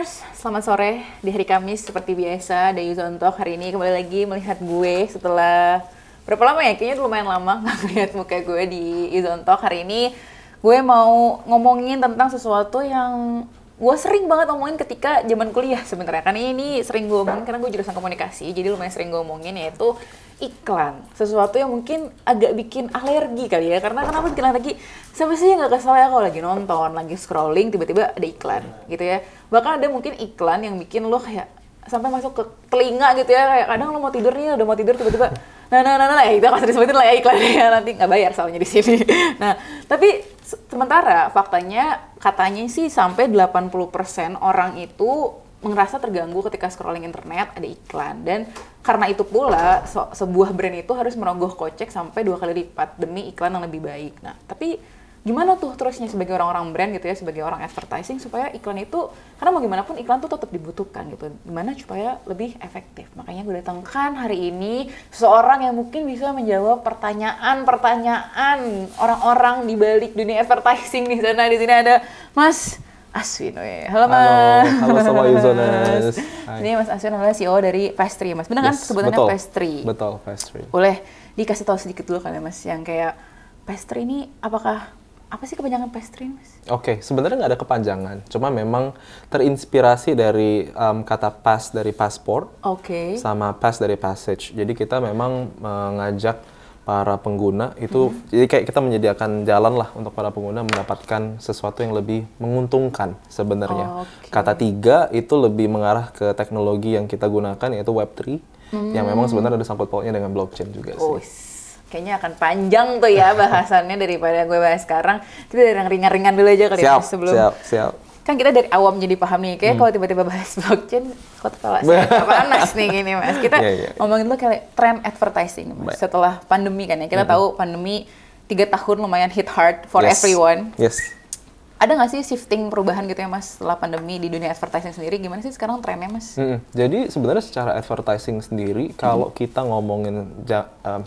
Dreamers, selamat sore di hari Kamis seperti biasa. Dari Yuzon Talk hari ini kembali lagi melihat gue setelah berapa lama ya? Kayaknya lumayan lama nggak melihat muka gue di Yuzon Talk. Hari ini gue mau ngomongin tentang sesuatu yang gue sering banget ngomongin ketika zaman kuliah sebenarnya. Karena ini sering gue omongin karena gue jurusan komunikasi, jadi lumayan sering gue omongin, yaitu iklan. Sesuatu yang mungkin agak bikin alergi kali ya. Karena kenapa bikin alergi? Siapa sih yang gak kesel ya kalau lagi nonton, lagi scrolling, tiba-tiba ada iklan gitu ya. Bahkan ada mungkin iklan yang bikin lo kayak sampai masuk ke telinga gitu ya. Kayak kadang lo mau tidur nih, udah mau tidur tiba-tiba nah, itu akan disebutin lah ya iklannya, nanti nggak bayar soalnya di sini. Nah, tapi sementara faktanya katanya sih sampai 80% orang itu merasa terganggu ketika scrolling internet ada iklan, dan karena itu pula sebuah brand itu harus merogoh kocek sampai 2 kali lipat demi iklan yang lebih baik. Nah, tapi gimana tuh terusnya sebagai orang-orang brand gitu ya, sebagai orang advertising, supaya iklan itu, karena mau gimana pun iklan tuh tetap dibutuhkan gitu, gimana supaya lebih efektif. Makanya gue datangkan hari ini seseorang yang mungkin bisa menjawab pertanyaan-pertanyaan orang-orang di balik dunia advertising di sana. Di sini ada Mas Aswin. Halo Mas. Halo sama Yuzonas. Ini Mas Aswin adalah CEO dari Pastry, Mas. Benar kan sebutannya Pastry? Betul, Pastry. Boleh dikasih tahu sedikit dulu kali ya Mas, yang kayak Pastry ini apa sih kepanjangan Pastry, Mas? Oke, sebenarnya nggak ada kepanjangan, cuma memang terinspirasi dari kata pass dari passport, sama pass dari passage. Jadi kita memang mengajak para pengguna itu, jadi kayak kita menyediakan jalan lah untuk para pengguna mendapatkan sesuatu yang lebih menguntungkan sebenarnya. Kata 3 itu lebih mengarah ke teknologi yang kita gunakan, yaitu Web3, yang memang sebenarnya ada sangkut pautnya dengan blockchain juga sih. Kayaknya akan panjang tuh ya bahasannya daripada gue bahas sekarang. Kita dari yang ringan-ringan dulu aja kali ya sebelum. Siap. Kan kita dari awam jadi paham nih, kayak kalau tiba-tiba bahas blockchain, kok kepala saya panas nih gini Mas. Kita ngomongin dulu kayak tren advertising Mas. Setelah pandemi kan ya, kita tahu pandemi 3 tahun lumayan hit hard for everyone. Ada nggak sih shifting perubahan gitu ya Mas setelah pandemi di dunia advertising sendiri? Gimana sih sekarang trennya Mas? Jadi sebenarnya secara advertising sendiri, kalau kita ngomongin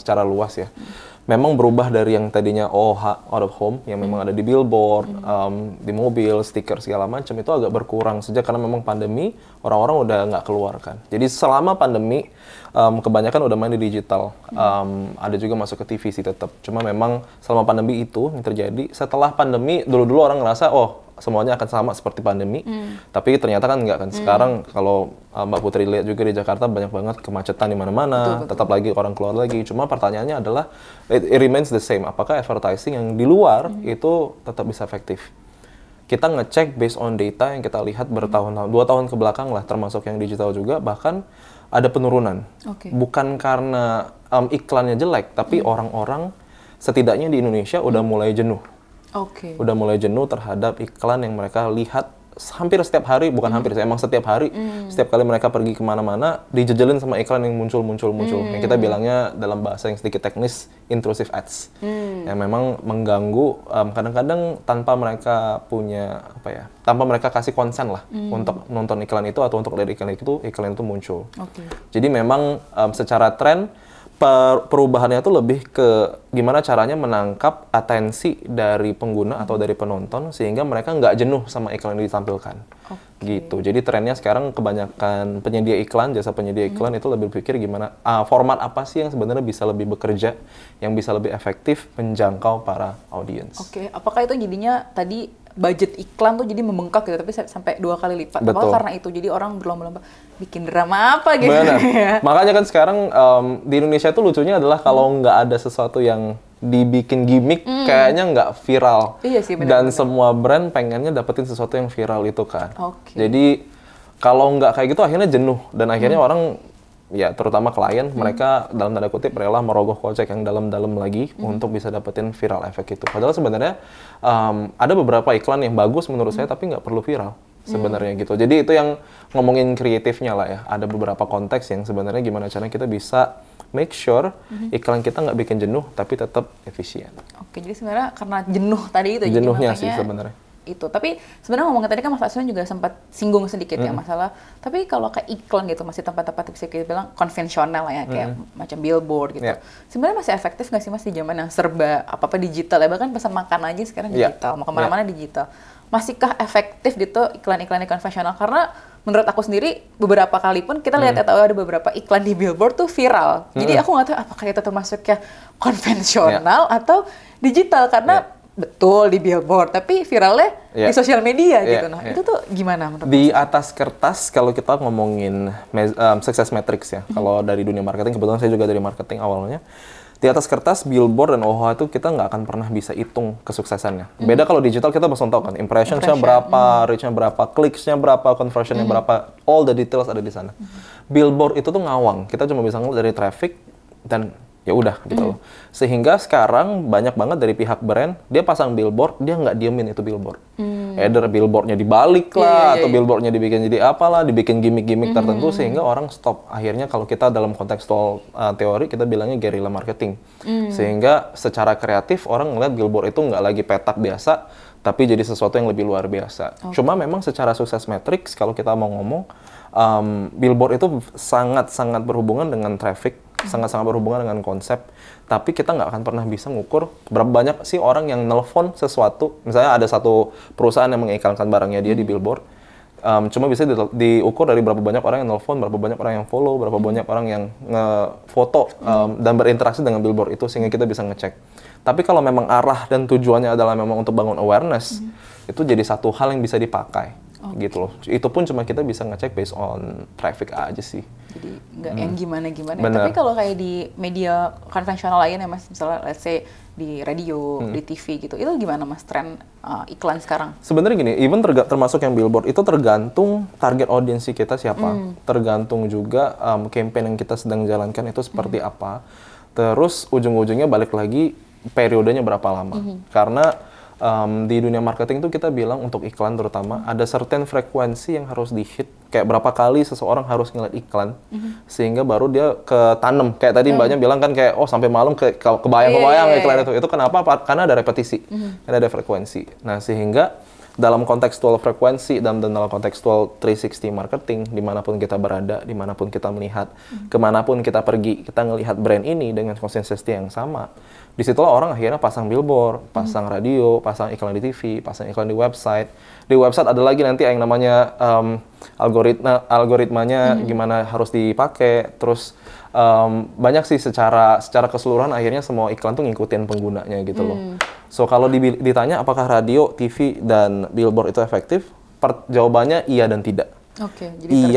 secara luas ya, memang berubah dari yang tadinya out of home, yang memang ada di billboard, di mobil, stiker segala macam, itu agak berkurang sejak karena memang pandemi, orang-orang udah nggak keluar kan. Jadi selama pandemi, kebanyakan udah main di digital, ada juga masuk ke TV sih tetap. Cuma memang selama pandemi itu yang terjadi, setelah pandemi dulu-dulu orang ngerasa semuanya akan sama seperti pandemi, tapi ternyata kan nggak kan. Sekarang kalau Mbak Putri lihat juga di Jakarta banyak banget kemacetan di mana-mana, tetap lagi orang keluar lagi. Cuma pertanyaannya adalah it remains the same. Apakah advertising yang di luar itu tetap bisa efektif? Kita ngecek based on data yang kita lihat bertahun-tahun, 2 tahun ke belakang lah, termasuk yang digital juga, bahkan ada penurunan. Bukan karena iklannya jelek, tapi orang-orang setidaknya di Indonesia udah mulai jenuh. Udah mulai jenuh terhadap iklan yang mereka lihat hampir setiap hari, bukan hampir, emang setiap hari, setiap kali mereka pergi kemana-mana, dijejelin sama iklan yang muncul. Yang kita bilangnya dalam bahasa yang sedikit teknis, intrusive ads. Yang memang mengganggu, kadang-kadang tanpa mereka punya, tanpa mereka kasih konsen lah untuk nonton iklan itu atau untuk lihat iklan itu muncul. Jadi memang secara tren, perubahannya itu lebih ke gimana caranya menangkap atensi dari pengguna atau dari penonton sehingga mereka nggak jenuh sama iklan yang ditampilkan. Gitu. Jadi trennya sekarang kebanyakan penyedia iklan, jasa penyedia iklan itu lebih berpikir gimana format apa sih yang sebenarnya bisa lebih bekerja, yang bisa lebih efektif menjangkau para audiens. Apakah itu jadinya tadi budget iklan tuh jadi membengkak gitu, tapi sampai 2 kali lipat? Apakah karena itu jadi orang berlomba-lomba bikin drama apa gitu? Benar. Makanya kan sekarang di Indonesia itu lucunya adalah kalau nggak ada sesuatu yang dibikin gimmick, kayaknya nggak viral. Iya sih, Dan semua brand pengennya dapetin sesuatu yang viral itu kan. Jadi kalau nggak kayak gitu akhirnya jenuh, dan akhirnya orang, ya terutama klien, mereka dalam tanda kutip rela merogoh kocek yang dalam-dalam lagi untuk bisa dapetin viral efek itu. Padahal sebenarnya ada beberapa iklan yang bagus menurut saya tapi nggak perlu viral sebenarnya gitu. Jadi itu yang ngomongin kreatifnya lah ya. Ada beberapa konteks yang sebenarnya gimana caranya kita bisa make sure iklan kita nggak bikin jenuh tapi tetap efisien. Jadi sebenarnya karena jenuh tadi itu. Jenuhnya sih sebenarnya. Itu. Tapi sebenarnya ngomongin tadi kan Mas Aswin juga sempat singgung sedikit ya masalah. Tapi kalau kayak iklan gitu masih tempat-tempat bisa kita bilang konvensional ya, kayak macam billboard gitu. Sebenarnya masih efektif nggak sih Mas di zaman yang serba apa-apa digital ya, bahkan pesan makan aja sekarang digital, mau kemana-mana digital. masihkah efektif gitu iklan-iklan konvensional? Karena menurut aku sendiri beberapa kali pun kita lihat atau ada beberapa iklan di billboard tuh viral. Jadi aku nggak tahu apakah itu termasuknya konvensional atau digital karena betul di billboard tapi viralnya di sosial media gitu. Nah, itu tuh gimana menurut di atas kertas kalau kita ngomongin success metrics ya. Kalau dari dunia marketing, kebetulan saya juga dari marketing awalnya. Di atas kertas, billboard dan OHA itu kita nggak akan pernah bisa hitung kesuksesannya. Beda kalau digital kita bisa tahu kan, impression-nya berapa, reach-nya berapa, clicks-nya berapa, conversion-nya berapa, all the details ada di sana. Billboard itu tuh ngawang, kita cuma bisa ngeliat dari traffic dan ya udah gitu loh. Sehingga sekarang banyak banget dari pihak brand, dia pasang billboard, dia nggak diemin itu billboard. Either billboardnya dibalik lah, atau billboardnya dibikin jadi apalah, dibikin gimmick-gimmick tertentu, sehingga orang stop. Akhirnya kalau kita dalam kontekstual teori, kita bilangnya guerrilla marketing. Sehingga secara kreatif, orang ngeliat billboard itu nggak lagi petak biasa, tapi jadi sesuatu yang lebih luar biasa. Cuma memang secara sukses matrix, kalau kita mau ngomong, billboard itu sangat-sangat berhubungan dengan traffic, sangat-sangat berhubungan dengan konsep, tapi kita nggak akan pernah bisa ngukur berapa banyak sih orang yang nelpon sesuatu. Misalnya ada satu perusahaan yang mengiklankan barangnya dia di billboard, cuma bisa diukur dari berapa banyak orang yang nelpon, berapa banyak orang yang follow, berapa banyak orang yang nge-foto dan berinteraksi dengan billboard itu, sehingga kita bisa ngecek. Tapi kalau memang arah dan tujuannya adalah memang untuk bangun awareness, itu jadi satu hal yang bisa dipakai. Gitu loh. Itu pun cuma kita bisa ngecek based on traffic aja sih. Jadi nggak yang gimana-gimana. Tapi kalau kayak di media konvensional lain ya Mas, misalnya let's say di radio, di TV gitu, itu gimana Mas tren iklan sekarang? Sebenarnya gini, even termasuk yang billboard, itu tergantung target audiensi kita siapa. Tergantung juga campaign yang kita sedang jalankan itu seperti apa. Terus ujung-ujungnya balik lagi periodenya berapa lama. Karena di dunia marketing itu kita bilang untuk iklan terutama ada certain frekuensi yang harus di-hit, kayak berapa kali seseorang harus ngeliat iklan sehingga baru dia ketanam, kayak tadi Mbaknya bilang kan kayak sampai malam kebayang-kebayang iklan itu kenapa? Karena ada repetisi, karena ada frekuensi. Nah sehingga dalam kontekstual frekuensi dan dalam kontekstual 360 marketing, dimanapun kita berada, dimanapun kita melihat, kemanapun kita pergi, kita ngelihat brand ini dengan konsistensi yang sama. Disitulah orang akhirnya pasang billboard, pasang radio, pasang iklan di TV, pasang iklan di website. Di website ada lagi nanti yang namanya algoritmanya gimana harus dipakai. Terus banyak sih secara keseluruhan akhirnya semua iklan tuh ngikutin penggunanya gitu loh. So kalau ditanya apakah radio, TV, dan billboard itu efektif, jawabannya iya dan tidak. Jadi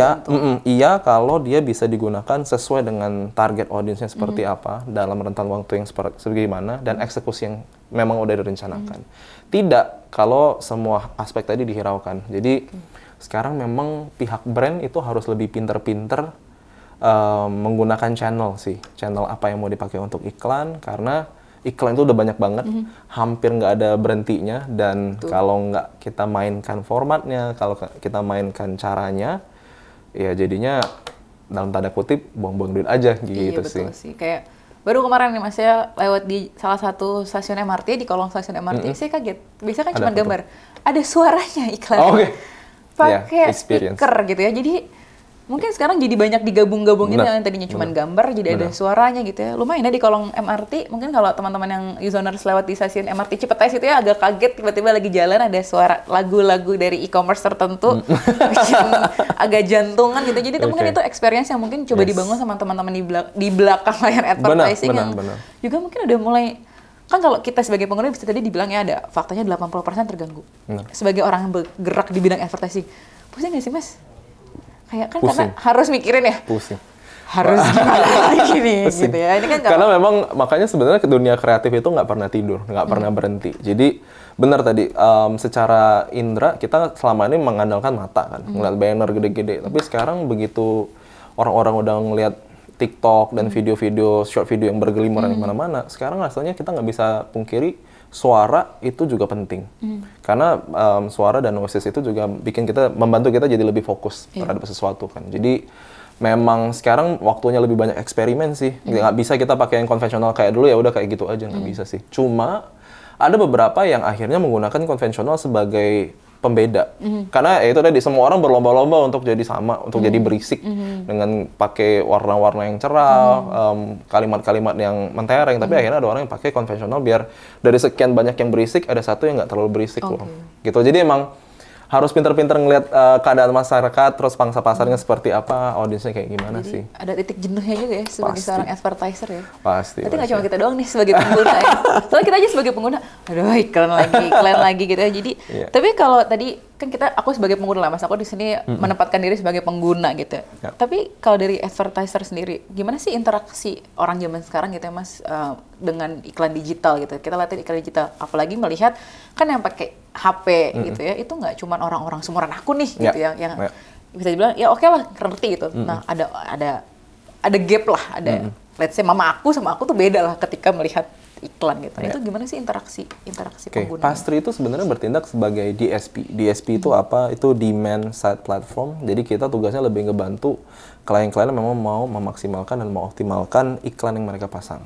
iya kalau dia bisa digunakan sesuai dengan target audiensnya seperti apa, dalam rentan waktu yang sebagaimana, dan eksekusi yang memang udah direncanakan. Tidak kalau semua aspek tadi dihiraukan. Jadi sekarang memang pihak brand itu harus lebih pinter-pinter menggunakan channel apa yang mau dipakai untuk iklan, karena iklan itu udah banyak banget, hampir nggak ada berhentinya, dan kalau nggak kita mainkan formatnya, kalau kita mainkan caranya, ya jadinya dalam tanda kutip buang-buang duit aja gitu. Iya betul sih. Kayak baru kemarin nih Mas ya lewat di salah satu stasiun MRT, di kolong stasiun MRT, saya kaget. Biasanya kan cuma gambar, ada suaranya iklan. Pakai speaker gitu ya. Jadi mungkin sekarang jadi banyak digabung-gabungin yang tadinya cuma gambar jadi ada suaranya gitu ya. Lumayan ya di kolong MRT. Mungkin kalau teman-teman yang userners lewat di stasiun MRT Cipetais itu ya agak kaget tiba-tiba lagi jalan ada suara lagu-lagu dari e-commerce tertentu yang agak jantungan gitu. Jadi mungkin itu experience yang mungkin coba dibangun sama teman-teman di belakang layar advertising yang juga mungkin udah mulai. Kan kalau kita sebagai pengguna bisa tadi dibilang ya ada faktanya 80% terganggu. Sebagai orang yang bergerak di bidang advertising. Pusing nggak sih Mas? Kayak kan karena harus mikirin ya. Harus gimana lagi nih gitu ya. Ini kan karena memang makanya sebenarnya ke dunia kreatif itu nggak pernah tidur, nggak pernah berhenti. Jadi benar tadi secara indera kita selama ini mengandalkan mata kan, ngeliat banner gede-gede. Tapi sekarang begitu orang-orang udah ngeliat TikTok dan video-video, short video yang bergelimuran di mana-mana, sekarang rasanya kita nggak bisa pungkiri suara itu juga penting. Karena suara dan noises itu juga membantu kita jadi lebih fokus terhadap sesuatu kan. Jadi memang sekarang waktunya lebih banyak eksperimen sih. Nggak bisa kita pakai yang konvensional kayak dulu ya udah kayak gitu aja, nggak bisa sih. Cuma ada beberapa yang akhirnya menggunakan konvensional sebagai pembeda. Karena ya itu tadi semua orang berlomba-lomba untuk jadi sama, untuk jadi berisik dengan pakai warna-warna yang cerah, kalimat-kalimat yang mentereng. Tapi akhirnya ada orang yang pakai konvensional biar dari sekian banyak yang berisik ada satu yang nggak terlalu berisik loh. Gitu. Jadi emang harus pinter-pinter ngelihat keadaan masyarakat, terus pangsa pasarnya seperti apa, audiensnya kayak gimana. Jadi, sih. Ada titik jenuhnya juga ya sebagai seorang advertiser ya. Pasti. Tapi nggak cuma kita doang nih sebagai pengguna ya. Soalnya kita aja sebagai pengguna, aduh iklan lagi gitu ya. Jadi, tapi kalau tadi kan aku sebagai pengguna lah, Mas, aku di sini menempatkan diri sebagai pengguna gitu. Tapi kalau dari advertiser sendiri, gimana sih interaksi orang zaman sekarang gitu ya, Mas, dengan iklan digital gitu? Kita lihat iklan digital, apalagi melihat kan yang pakai HP gitu ya, itu nggak cuma orang-orang seumuran aku nih gitu yang bisa dibilang ya oke lah ngerti gitu. Nah ada gap lah, ada let's say mama aku sama aku tuh beda lah ketika melihat iklan gitu. Itu gimana sih interaksi pengguna? Pastry itu sebenarnya bertindak sebagai DSP. DSP itu apa? Itu demand side platform. Jadi kita tugasnya lebih ngebantu klien-klien yang memang mau memaksimalkan dan mengoptimalkan iklan yang mereka pasang.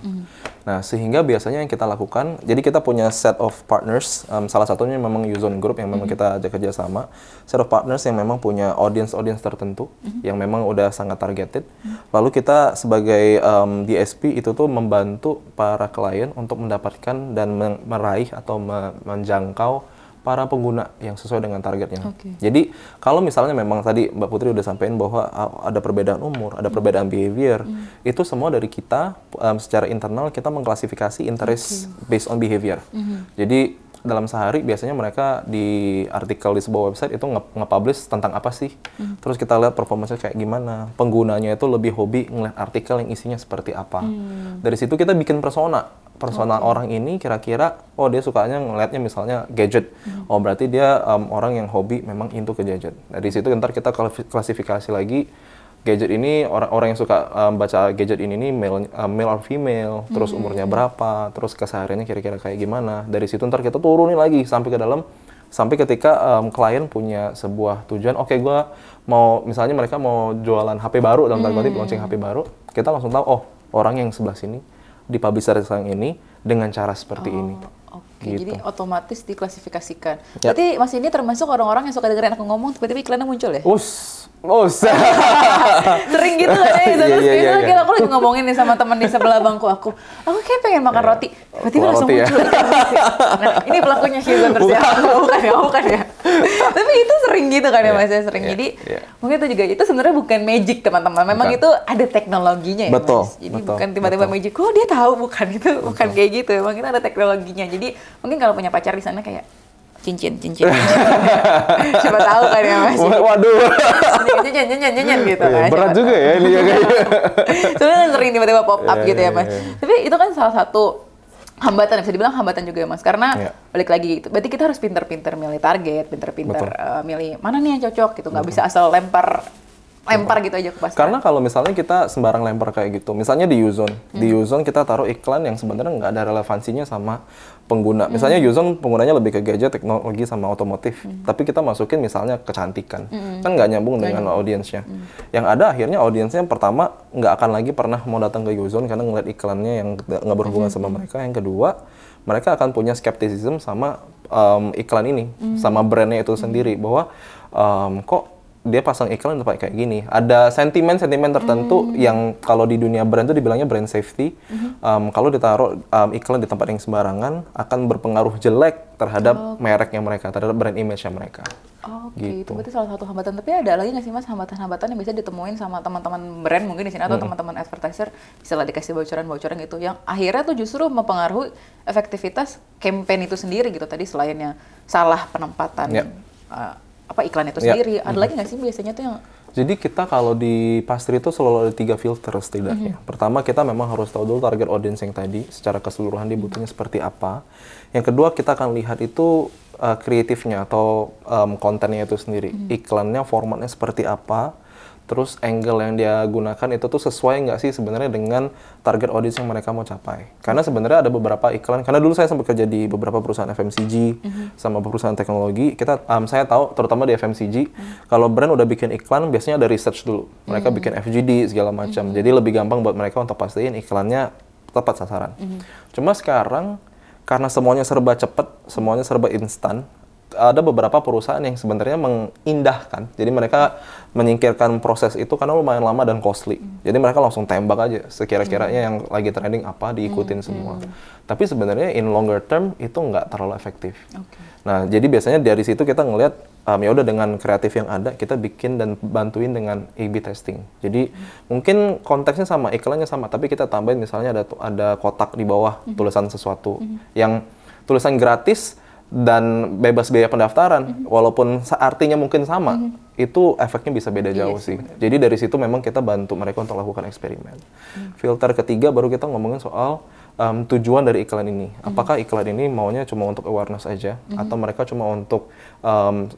Nah, sehingga biasanya yang kita lakukan, jadi kita punya set of partners, salah satunya memang Uzone Group yang memang kita ajak kerjasama, set of partners yang memang punya audience tertentu, yang memang udah sangat targeted. Lalu kita sebagai DSP itu tuh membantu para klien untuk mendapatkan dan meraih atau menjangkau para pengguna yang sesuai dengan targetnya. Jadi kalau misalnya memang tadi Mbak Putri udah sampaikan bahwa ada perbedaan umur, ada perbedaan behavior, itu semua dari kita secara internal kita mengklasifikasi interest based on behavior. Jadi dalam sehari biasanya mereka di artikel di sebuah website itu nge-publish tentang apa sih. Terus kita lihat performanya kayak gimana. Penggunanya itu lebih hobi ngeliat artikel yang isinya seperti apa. Dari situ kita bikin persona orang ini kira-kira, oh dia sukanya ngeliatnya misalnya gadget. Oh berarti dia orang yang hobi memang into ke gadget. Dari situ ntar kita klasifikasi lagi, gadget ini orang yang suka baca gadget ini nih male or female, terus umurnya berapa, terus kesehariannya kira-kira kayak gimana. Dari situ ntar kita turunin lagi sampai ke dalam, sampai ketika klien punya sebuah tujuan, oke gue mau, misalnya mereka mau jualan HP baru, dalam tanda kutip launching HP baru, kita langsung tahu, oh orang yang sebelah sini di publisher yang ini dengan cara seperti ini. Gitu. Jadi otomatis diklasifikasikan. Berarti Mas ini termasuk orang-orang yang suka dengerin aku ngomong, tiba-tiba iklannya muncul ya? Sering gitu kan ya, gitu. Aku lagi ngomongin nih sama temen di sebelah bangku aku kayak pengen makan roti, tiba-tiba langsung muncul iklan roti. Nah, ini pelakunya Uzone terus ya, bukan ya. Tapi itu sering gitu kan ya Mas, sering. Jadi mungkin itu juga, itu sebenarnya bukan magic teman-teman, memang itu ada teknologinya ya Mas. Jadi bukan tiba-tiba magic, oh dia tahu, bukan itu, bukan kayak gitu, memang itu ada teknologinya. Jadi mungkin kalau punya pacar di sana kayak cincin. Siapa tahu kan ya Mas. Waduh. Nyanyi gitu kan. Berat juga ya ini ya kayaknya. Soalnya sering tiba-tiba pop up gitu ya Mas. Tapi itu kan salah satu hambatan, bisa dibilang hambatan juga ya Mas. Karena balik lagi gitu. Berarti kita harus pinter-pinter milih target, pinter-pinter milih mana nih yang cocok gitu. Nggak bisa asal lempar gitu aja ke pasar. Karena kalau misalnya kita sembarang lempar kayak gitu, misalnya di Uzone kita taruh iklan yang sebenarnya nggak ada relevansinya sama pengguna. Misalnya Uzone penggunanya lebih ke gadget, teknologi sama otomotif, tapi kita masukin misalnya kecantikan, kan nggak nyambung dengan audiensnya. Yang ada akhirnya audiensnya pertama nggak akan lagi pernah mau datang ke Uzone karena ngeliat iklannya yang nggak berhubungan sama mereka. Yang kedua, mereka akan punya skepticism sama iklan ini, sama brandnya itu sendiri, bahwa kok dia pasang iklan untuk kayak gini. Ada sentimen tertentu yang kalau di dunia brand itu dibilangnya brand safety. Kalau ditaruh iklan di tempat yang sembarangan akan berpengaruh jelek terhadap mereknya mereka, terhadap brand image-nya mereka. Gitu. Itu berarti salah satu hambatan. Tapi ada lagi nggak sih Mas hambatan-hambatan yang bisa ditemuin sama teman-teman brand mungkin di sini atau teman-teman advertiser, misalnya dikasih bocoran-bocoran gitu yang akhirnya tuh justru mempengaruhi efektivitas campaign itu sendiri gitu. Tadi selainnya salah penempatan iklan itu sendiri, ada lagi nggak sih biasanya tuh yang... Jadi kita kalau di Pastry itu selalu ada 3 filter setidaknya. Pertama, kita memang harus tahu dulu target audience yang tadi, secara keseluruhan dibutuhnya seperti apa. Yang kedua, kita akan lihat itu kreatifnya atau kontennya itu sendiri. Iklannya, formatnya seperti apa. Terus angle yang dia gunakan itu tuh sesuai nggak sih sebenarnya dengan target audience yang mereka mau capai. Karena sebenarnya ada beberapa iklan, karena dulu saya sempat kerja di beberapa perusahaan FMCG sama perusahaan teknologi, saya tahu terutama di FMCG, kalau brand udah bikin iklan biasanya ada research dulu. Mereka bikin FGD segala macam. Jadi lebih gampang buat mereka untuk pastiin iklannya tepat sasaran. Cuma sekarang karena semuanya serba cepat, semuanya serba instan, ada beberapa perusahaan yang sebenarnya mengindahkan. Jadi mereka menyingkirkan proses itu karena lumayan lama dan costly. Jadi mereka langsung tembak aja sekira-kiranya yang lagi trending apa diikutin semua. Tapi sebenarnya in longer term itu nggak terlalu efektif. Nah, jadi biasanya dari situ kita ngelihat ya udah dengan kreatif yang ada kita bikin dan bantuin dengan A/B testing. Jadi mungkin konteksnya sama, iklannya sama, tapi kita tambahin misalnya ada kotak di bawah tulisan sesuatu yang tulisan gratis dan bebas biaya pendaftaran, walaupun artinya mungkin sama, itu efeknya bisa beda jauh sih. Jadi dari situ memang kita bantu mereka untuk lakukan eksperimen. Filter ketiga baru kita ngomongin soal tujuan dari iklan ini. Apakah iklan ini maunya cuma untuk awareness aja, atau mereka cuma untuk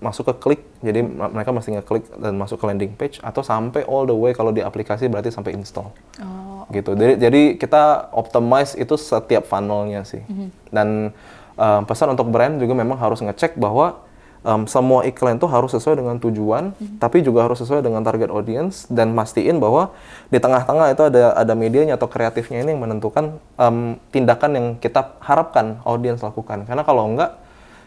masuk ke klik, jadi mereka mesti ngeklik dan masuk ke landing page, atau sampai all the way kalau di aplikasi berarti sampai install. Gitu. Jadi kita optimize itu setiap funnelnya sih. Dan pesan untuk brand juga memang harus ngecek bahwa semua iklan itu harus sesuai dengan tujuan, tapi juga harus sesuai dengan target audience, dan mastiin bahwa di tengah-tengah itu ada medianya atau kreatifnya ini yang menentukan tindakan yang kita harapkan audience lakukan. Karena kalau enggak,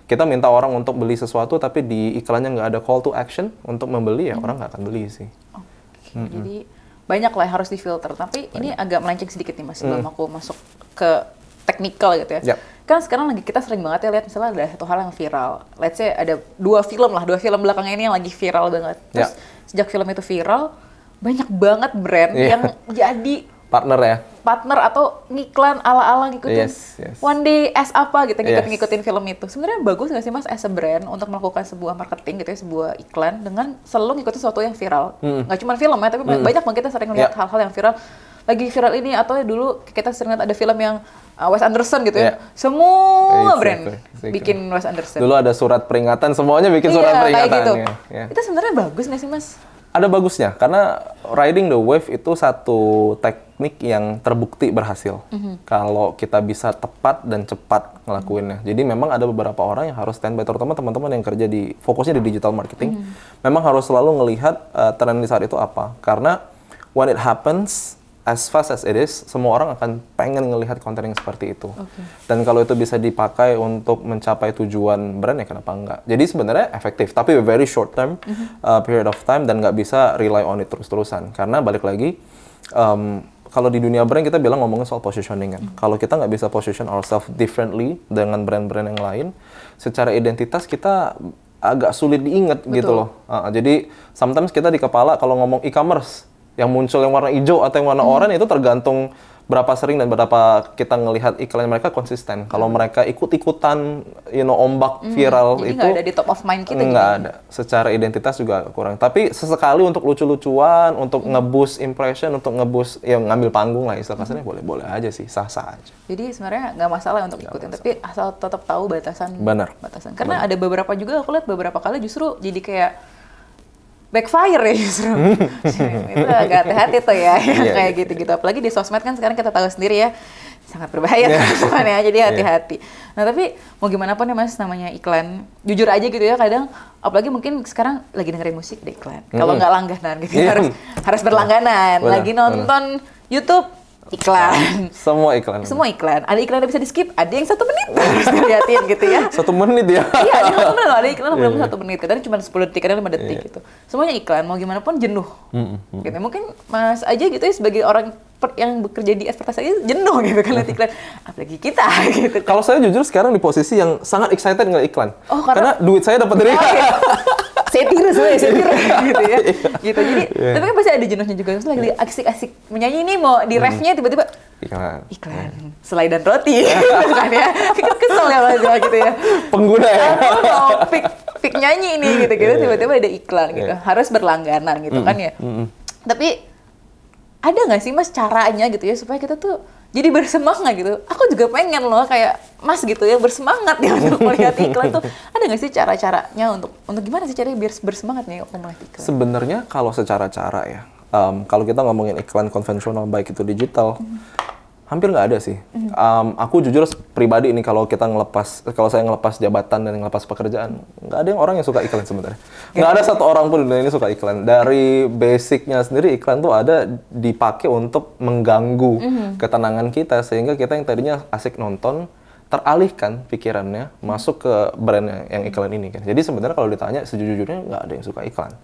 kita minta orang untuk beli sesuatu, tapi di iklannya nggak ada call to action untuk membeli, ya orang nggak akan beli sih. Jadi banyak lah yang harus difilter. Tapi ini agak melenceng sedikit nih Mas, sebelum aku masuk ke technical gitu ya. Kan sekarang lagi kita sering banget ya lihat misalnya ada satu hal yang viral. Let's say ada dua film belakangnya ini yang lagi viral banget. Terus sejak film itu viral, banyak banget brand yang jadi partner atau ngiklan ala-ala ngikutin one day as apa gitu, ngikutin film itu. Sebenarnya bagus nggak sih Mas as a brand untuk melakukan sebuah marketing gitu ya, sebuah iklan dengan selalu ngikutin sesuatu yang viral. Nggak cuma film ya, tapi banyak banget kita sering lihat hal-hal yang viral. Lagi viral ini, atau dulu kita sering lihat ada film yang Wes Anderson gitu ya. Semua brand bikin Wes Anderson. Dulu ada surat peringatan, semuanya bikin surat peringatan. Gitu. Itu sebenarnya bagus nggak sih Mas? Ada bagusnya, karena riding the wave itu satu teknik yang terbukti berhasil. Kalau kita bisa tepat dan cepat ngelakuinnya. Jadi memang ada beberapa orang yang harus standby, terutama teman-teman yang kerja fokusnya di digital marketing. Memang harus selalu ngelihat tren di saat itu apa. Karena when it happens, as fast as it is, semua orang akan pengen ngelihat konten yang seperti itu. Dan kalau itu bisa dipakai untuk mencapai tujuan brand, ya kenapa enggak? Jadi sebenarnya efektif, tapi very short term period of time, dan nggak bisa rely on it terus-terusan. Karena balik lagi, kalau di dunia brand kita bilang ngomongin soal positioning kan. Kalau kita nggak bisa position ourselves differently dengan brand-brand yang lain, secara identitas kita agak sulit diingat gitu loh. Jadi sometimes kita di kepala kalau ngomong e-commerce, yang muncul yang warna hijau atau yang warna oranye itu tergantung berapa sering dan berapa kita ngelihat iklan mereka konsisten. Kalau mereka ikut-ikutan, ombak viral jadi itu nggak ada di top of mind kita. Nggak ada. Secara identitas juga kurang. Tapi sesekali untuk lucu-lucuan, untuk nge-boost impression, untuk nge-boost, ngambil panggung lah istilah kasarnya, boleh-boleh aja sih, sah-sah aja. Jadi sebenarnya nggak masalah untuk ikutin, tapi asal tetap tahu batasan. Batasan. Karena ada beberapa juga aku lihat beberapa kali justru jadi kayak backfire ya justru. Itu agak hati-hati tuh ya, kayak gitu-gitu. Apalagi di sosmed kan sekarang kita tahu sendiri ya, sangat berbahaya teman-teman ya, jadi hati-hati. Nah tapi mau gimana pun ya Mas, namanya iklan, jujur aja gitu ya, kadang apalagi mungkin sekarang lagi dengerin musik di iklan. Kalau nggak langganan gitu, harus berlangganan. Lagi nonton YouTube, iklan. Semua iklan. Ada iklan yang bisa di skip, ada yang 1 menit harus dilihatin gitu ya. 1 menit ya? Iya, ada iklan belum 1 menit, kadang cuma 10 detik, kadang 5 detik gitu. Semuanya iklan, mau gimana pun jenuh. Gitu. Mungkin Mas aja gitu ya sebagai orang yang bekerja di advertising jenuh gitu kan lihat iklan, apalagi kita gitu. Kalau saya jujur sekarang di posisi yang sangat excited ngeliat iklan. Karena duit saya dapat dari saya tiru gitu ya. Gitu. Jadi, tapi kan pasti ada jenuhnya juga. Terus lagi asik-asik menyanyi nih, mau di refnya tiba-tiba iklan. Selai dan roti. Kan ya. Kesel ya Mas gitu ya. Pengguna ya. Pik nyanyi ini gitu-gitu, tiba-tiba ada iklan gitu. Harus berlangganan gitu kan ya. Tapi ada nggak sih Mas caranya gitu ya supaya kita tuh jadi bersemangat gitu? Aku juga pengen loh kayak Mas gitu ya, bersemangat ya untuk melihat iklan tuh. Ada nggak sih cara-caranya untuk gimana sih caranya biar bersemangat nih untuk melihat iklan? Sebenarnya kalau secara cara ya, kalau kita ngomongin iklan konvensional baik itu digital, hampir nggak ada sih. Aku jujur pribadi ini kalau saya ngelepas jabatan dan ngelepas pekerjaan, nggak ada orang yang suka iklan sebenarnya. Nggak ada satu orang pun di dunia ini suka iklan. Dari basicnya sendiri iklan tuh ada dipakai untuk mengganggu ketenangan kita, sehingga kita yang tadinya asik nonton teralihkan pikirannya masuk ke brand yang iklan ini kan. Jadi sebenarnya kalau ditanya sejujurnya nggak ada yang suka iklan.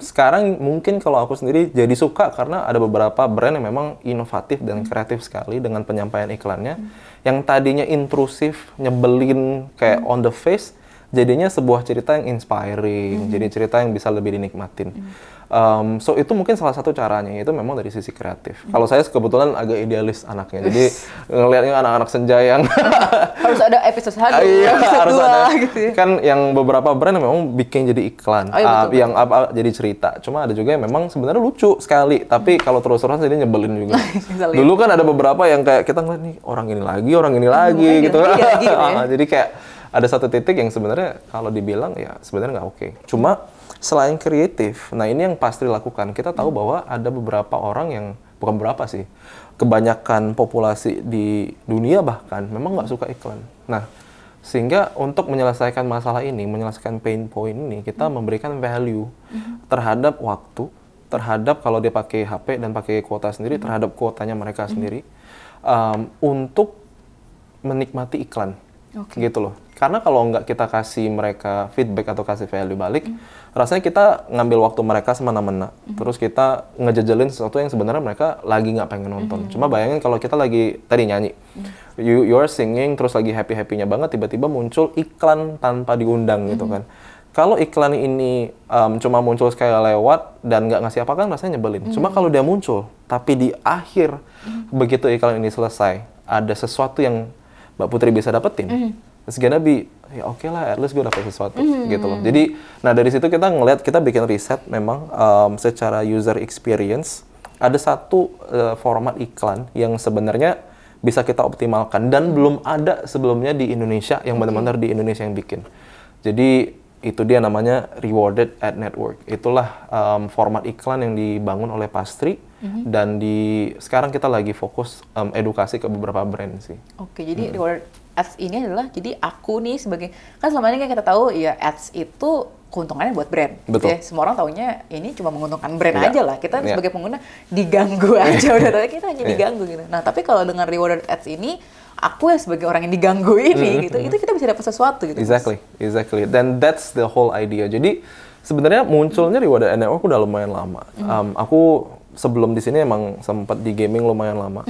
Sekarang mungkin kalau aku sendiri jadi suka karena ada beberapa brand yang memang inovatif dan kreatif sekali dengan penyampaian iklannya. Yang tadinya intrusif, nyebelin kayak on the face, jadinya sebuah cerita yang inspiring, jadi cerita yang bisa lebih dinikmatin. So itu mungkin salah satu caranya, itu memang dari sisi kreatif. Kalau saya kebetulan agak idealis anaknya, jadi ngelihatnya anak-anak senja yang harus ada episode 1, iya, episode harus 2 ada. gitu ya. Kan yang beberapa brand memang bikin jadi iklan, yang jadi cerita. Cuma ada juga yang memang sebenarnya lucu sekali, tapi kalau terus-terusan jadi nyebelin juga. Dulu kan ada beberapa yang kayak kita ngeliat nih orang ini lagi gitu. Gitu ya. Jadi kayak ada satu titik yang sebenarnya kalau dibilang ya sebenarnya nggak oke. Cuma selain kreatif, nah ini yang pasti lakukan. Kita tahu bahwa ada beberapa orang yang, bukan beberapa sih, kebanyakan populasi di dunia bahkan memang nggak suka iklan. Nah, sehingga untuk menyelesaikan masalah ini, menyelesaikan pain point ini, kita memberikan value terhadap waktu, terhadap kalau dia pakai HP dan pakai kuota sendiri, terhadap kuotanya mereka sendiri, untuk menikmati iklan. Gitu loh. Karena kalau nggak kita kasih mereka feedback atau kasih value balik, rasanya kita ngambil waktu mereka semena-mena. Terus kita ngejejelin sesuatu yang sebenarnya mereka lagi nggak pengen nonton. Cuma bayangin kalau kita lagi tadi nyanyi, you're singing, terus lagi happy-happynya banget, tiba-tiba muncul iklan tanpa diundang gitu kan. Kalau iklan ini cuma muncul sekali lewat dan nggak ngasih apa kan rasanya nyebelin. Cuma kalau dia muncul, tapi di akhir begitu iklan ini selesai, ada sesuatu yang Mbak Putri bisa dapetin, it's gonna be, ya oke lah, at least gue dapet sesuatu, gitu loh. Jadi, nah dari situ kita ngeliat, kita bikin riset memang secara user experience, ada satu format iklan yang sebenarnya bisa kita optimalkan, dan belum ada sebelumnya di Indonesia, yang benar-benar di Indonesia yang bikin. Jadi, itu dia namanya Rewarded Ad Network. Itulah format iklan yang dibangun oleh Pastry, dan sekarang kita lagi fokus edukasi ke beberapa brand sih. Oke, jadi Rewarded Ads ini adalah, jadi aku nih sebagai, kan selama ini kan kita tahu ya ads itu keuntungannya buat brand. Betul. Ya, semua orang taunya ini cuma menguntungkan brand aja lah. Kita sebagai pengguna diganggu aja, udah tahu kita hanya diganggu gitu. Nah, tapi kalau dengan Rewarded Ads ini, aku ya sebagai orang yang diganggu ini gitu, itu kita bisa dapat sesuatu gitu. Exactly. Then that's the whole idea. Jadi sebenarnya munculnya Rewarded Ad Network udah lumayan lama. Aku sebelum di sini emang sempat di gaming lumayan lama,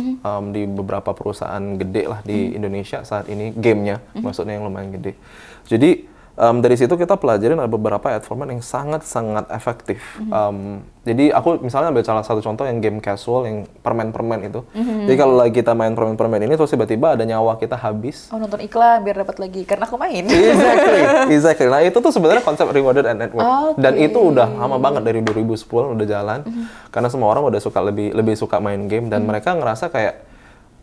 di beberapa perusahaan gede lah di Indonesia saat ini, gamenya maksudnya yang lumayan gede. Jadi dari situ kita pelajarin ada beberapa ad format yang sangat-sangat efektif. Jadi aku misalnya ambil salah satu contoh yang game casual, yang permen-permen itu. Jadi kalau lagi kita main permen-permen ini, terus tiba-tiba ada nyawa kita habis. Oh, nonton iklan biar dapat lagi, karena aku main. Exactly. Nah itu tuh sebenarnya konsep Rewarded Ad Network. Dan itu udah lama banget, dari 2010 udah jalan. Karena semua orang udah suka lebih suka main game, dan mereka ngerasa kayak,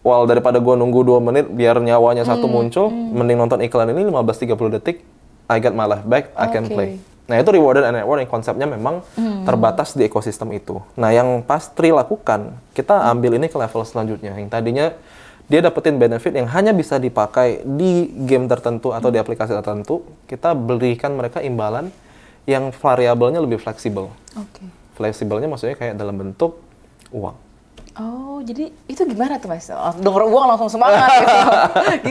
well daripada gua nunggu 2 menit biar nyawanya satu muncul, mending nonton iklan ini 15-30 detik, I get my life back, I can play. Nah itu Rewarded Ad Network yang konsepnya memang terbatas di ekosistem itu. Nah yang Pastry lakukan, kita ambil ini ke level selanjutnya. Yang tadinya dia dapetin benefit yang hanya bisa dipakai di game tertentu atau di aplikasi tertentu, kita berikan mereka imbalan yang variabelnya lebih fleksibel. Fleksibelnya maksudnya kayak dalam bentuk uang. Oh, jadi itu gimana tuh Mas? Denger uang langsung semangat gitu.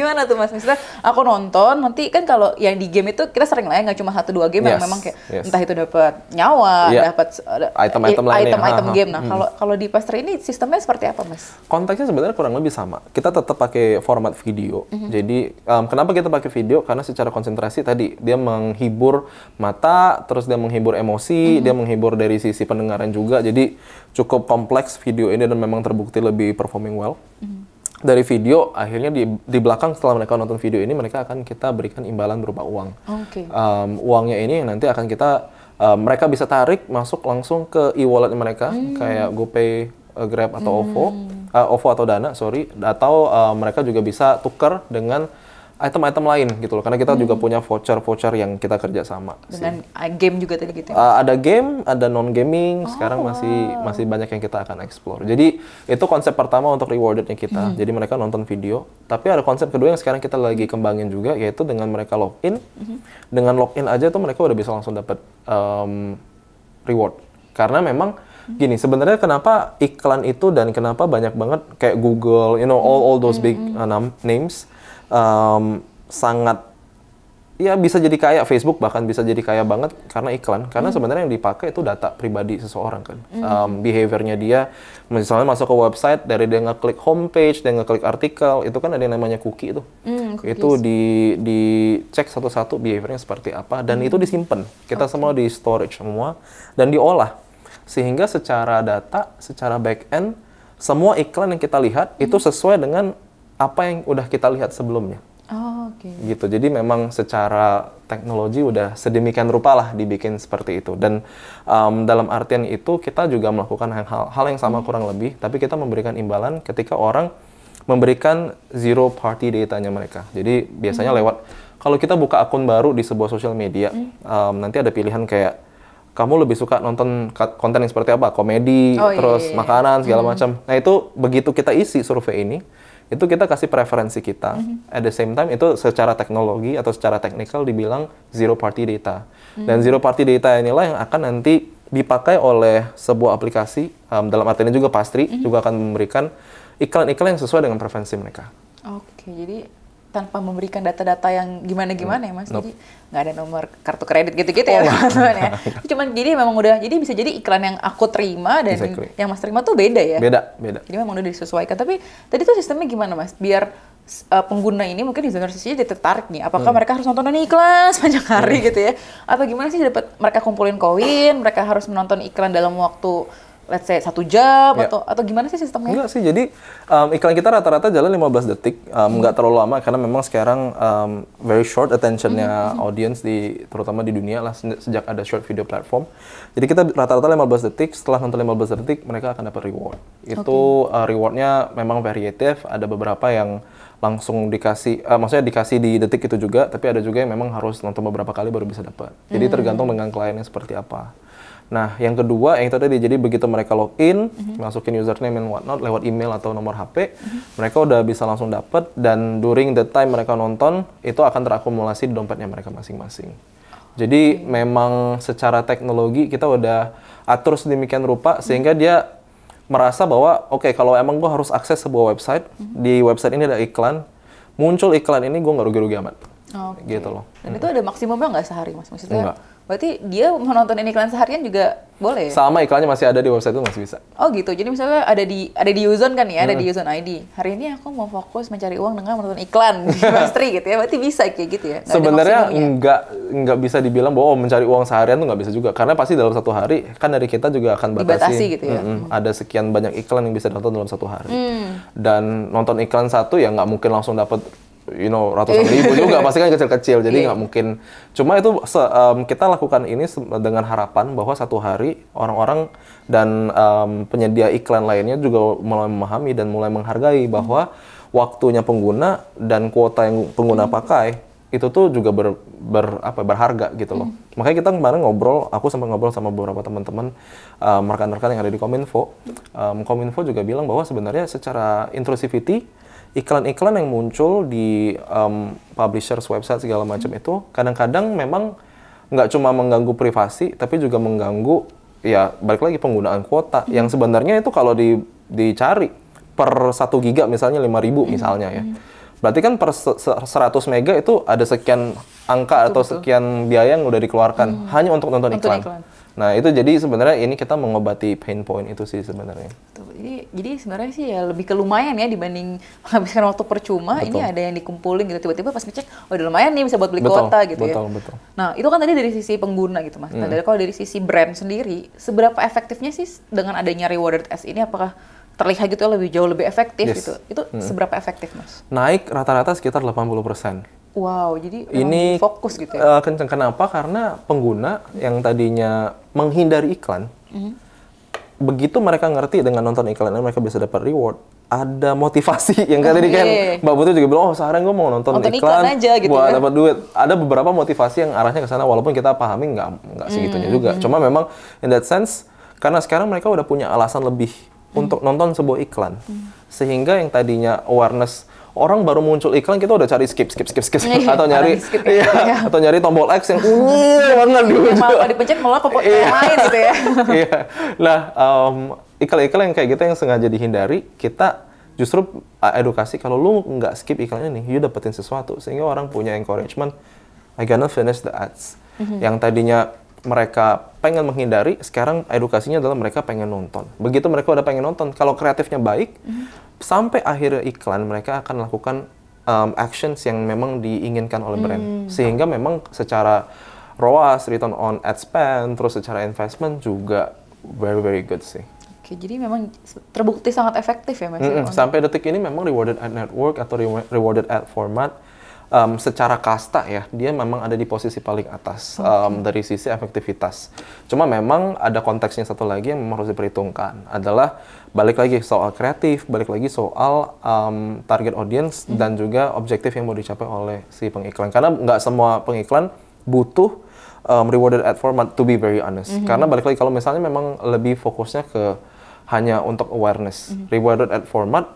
Gimana tuh Mas? Misalnya aku nonton, nanti kan kalau yang di game itu kita sering lah ya, nggak cuma 1-2 game yang memang kayak entah itu dapat nyawa, dapat item game. Nah, kalau di Pastry ini sistemnya seperti apa Mas? Konteksnya sebenarnya kurang lebih sama. Kita tetap pakai format video. Jadi kenapa kita pakai video? Karena secara konsentrasi tadi dia menghibur mata, terus dia menghibur emosi, dia menghibur dari sisi pendengaran juga. Jadi cukup kompleks video ini, dan memang terbukti lebih performing well. Dari video, akhirnya di belakang setelah mereka nonton video ini, mereka akan kita berikan imbalan berupa uang. Uangnya ini nanti akan kita, mereka bisa tarik masuk langsung ke e-wallet mereka, kayak GoPay, Grab atau OVO atau Dana, atau mereka juga bisa tukar dengan item-item lain gitu loh, karena kita juga punya voucher yang kita kerja sama. Dengan game juga tadi gitu. Ada game, ada non-gaming, sekarang masih banyak yang kita akan explore. Jadi itu konsep pertama untuk rewardednya kita. Jadi mereka nonton video, tapi ada konsep kedua yang sekarang kita lagi kembangin juga, yaitu dengan mereka login. Dengan login aja tuh mereka udah bisa langsung dapat reward. Karena memang gini, sebenarnya kenapa iklan itu dan kenapa banyak banget kayak Google, all those big names, sangat ya bisa jadi kaya, Facebook bahkan bisa jadi kaya banget karena iklan. Karena sebenarnya yang dipakai itu data pribadi seseorang kan. Behaviornya dia, misalnya masuk ke website, dari dia ngeklik homepage, dia ngeklik artikel, itu kan ada yang namanya cookie itu. Itu dicek satu-satu behaviornya seperti apa, dan itu disimpan. Kita semua di storage semua, dan diolah. Sehingga secara data, secara back-end, semua iklan yang kita lihat itu sesuai dengan apa yang udah kita lihat sebelumnya. Gitu. Jadi memang secara teknologi udah sedemikian rupa lah dibikin seperti itu. Dan dalam artian itu kita juga melakukan hal yang sama kurang lebih, tapi kita memberikan imbalan ketika orang memberikan zero party datanya mereka. Jadi biasanya lewat, kalau kita buka akun baru di sebuah sosial media, nanti ada pilihan kayak kamu lebih suka nonton konten yang seperti apa? Komedi, terus makanan, segala macam. Nah itu begitu kita isi survei ini, itu kita kasih preferensi kita. At the same time itu secara teknologi atau secara teknikal dibilang zero party data. Dan zero party data inilah yang akan nanti dipakai oleh sebuah aplikasi, dalam artinya juga Pastry, juga akan memberikan iklan-iklan yang sesuai dengan preferensi mereka. Jadi tanpa memberikan data-data yang gimana-gimana ya Mas, jadi nggak ada nomor kartu kredit gitu-gitu ya teman-teman ya. Cuman jadi memang udah, jadi bisa jadi iklan yang aku terima dan yang Mas terima tuh beda ya? Beda. Jadi memang udah disesuaikan. Tapi tadi tuh sistemnya gimana Mas? Biar pengguna ini mungkin user sisinya dia tertarik nih, apakah mereka harus nonton iklan sepanjang hari gitu ya? Atau gimana sih dapat mereka kumpulin koin, mereka harus menonton iklan dalam waktu let's say 1 jam atau gimana sih sistemnya? Enggak sih, jadi iklan kita rata-rata jalan 15 detik, nggak terlalu lama karena memang sekarang very short attention-nya audience terutama di dunia lah sejak ada short video platform. Jadi kita rata-rata 15 detik, setelah nonton 15 detik mereka akan dapat reward. Itu rewardnya memang variatif, ada beberapa yang langsung dikasih, maksudnya dikasih di detik itu juga, tapi ada juga yang memang harus nonton beberapa kali baru bisa dapat. Jadi tergantung dengan kliennya seperti apa. Nah, yang kedua, yang itu tadi, jadi begitu mereka login, masukin username and whatnot lewat email atau nomor HP, mereka udah bisa langsung dapat, dan during the time mereka nonton, itu akan terakumulasi di dompetnya mereka masing-masing. Jadi memang secara teknologi kita udah atur sedemikian rupa, sehingga dia merasa bahwa, oke, kalau emang gue harus akses sebuah website, di website ini ada iklan, muncul iklan ini gue nggak rugi-rugi amat. Gitu loh. Dan itu ada maksimumnya nggak sehari Mas? Maksudnya? Enggak. Berarti dia menonton iklan seharian juga boleh ya? Sama iklannya masih ada di website itu masih bisa. Oh gitu, jadi misalnya ada di Uzon kan ya, ada di Uzon ID. Hari ini aku mau fokus mencari uang dengan menonton iklan di Pastry gitu ya, berarti bisa kayak gitu ya? Sebenarnya nggak bisa dibilang bahwa mencari uang seharian tuh nggak bisa juga. Karena pasti dalam satu hari, kan dari kita juga akan dibatasi gitu ya? Ada sekian banyak iklan yang bisa ditonton dalam satu hari. Dan nonton iklan satu ya nggak mungkin langsung dapat ratusan ribu juga, pasti kan kecil-kecil, jadi nggak mungkin. Cuma itu kita lakukan ini dengan harapan bahwa satu hari orang-orang dan penyedia iklan lainnya juga mulai memahami dan mulai menghargai bahwa waktunya pengguna dan kuota yang pengguna pakai itu tuh juga berharga gitu loh. Makanya kita kemarin aku sempat ngobrol sama beberapa teman-teman rekan-rekan yang ada di Kominfo. Kominfo juga bilang bahwa sebenarnya secara intrusivity iklan-iklan yang muncul di publishers website segala macam itu kadang-kadang memang nggak cuma mengganggu privasi, tapi juga mengganggu ya balik lagi penggunaan kuota yang sebenarnya itu kalau dicari per 1 giga misalnya 5.000 misalnya ya. Berarti kan per 100 mega itu ada sekian angka atau sekian biaya yang udah dikeluarkan hanya untuk nonton iklan. Nah itu jadi sebenarnya ini kita mengobati pain point itu sih sebenarnya. Jadi sebenarnya sih ya lebih ke lumayan ya dibanding menghabiskan waktu percuma. Betul. Ini ada yang dikumpulin gitu, tiba-tiba pas ngecek, oh udah lumayan nih bisa buat beli kuota gitu ya. Betul. Nah itu kan tadi dari sisi pengguna gitu Mas. Nah kalau dari sisi brand sendiri, seberapa efektifnya sih dengan adanya rewarded ads ini, apakah terlihat gitu jauh lebih efektif gitu? Itu seberapa efektif Mas? Naik rata-rata sekitar 80%. Wow, jadi ini fokus gitu ya? Kenceng. Kenapa? Karena pengguna yang tadinya menghindari iklan, begitu mereka ngerti dengan nonton iklan ini mereka bisa dapat reward, ada motivasi yang tadi kan Mbak Putri juga bilang, seharian gue mau nonton iklan aja, gitu buat ya? dapat duit. Ada beberapa motivasi yang arahnya ke sana, walaupun kita pahami nggak segitunya juga. Cuma memang in that sense, karena sekarang mereka udah punya alasan lebih untuk nonton sebuah iklan, sehingga yang tadinya awareness orang baru muncul iklan kita udah cari skip atau nyari atau nyari tombol X yang banget dulu. Malah dipencet malah ke yang lain gitu ya. Nah, iklan-iklan yang kayak gitu yang sengaja dihindari, kita justru edukasi kalau lu nggak skip iklan ini, you dapetin sesuatu sehingga orang punya encouragement. I gonna finish the ads. Yang tadinya mereka pengen menghindari, sekarang edukasinya adalah mereka pengen nonton. Begitu mereka udah pengen nonton, kalau kreatifnya baik, sampai akhir iklan mereka akan lakukan actions yang memang diinginkan oleh brand. Sehingga memang secara ROAS, return on ad spend, terus secara investment juga very very good sih. Oke, jadi memang terbukti sangat efektif ya Mas? Sampai detik ini memang rewarded ad network atau rewarded ad format secara kasta ya, dia memang ada di posisi paling atas dari sisi efektivitas. Cuma memang ada konteksnya satu lagi yang memang harus diperhitungkan, adalah balik lagi soal kreatif, balik lagi soal target audience dan juga objektif yang mau dicapai oleh si pengiklan. Karena nggak semua pengiklan butuh rewarded ad format, to be very honest. Karena balik lagi kalau misalnya memang lebih fokusnya ke hanya untuk awareness, rewarded ad format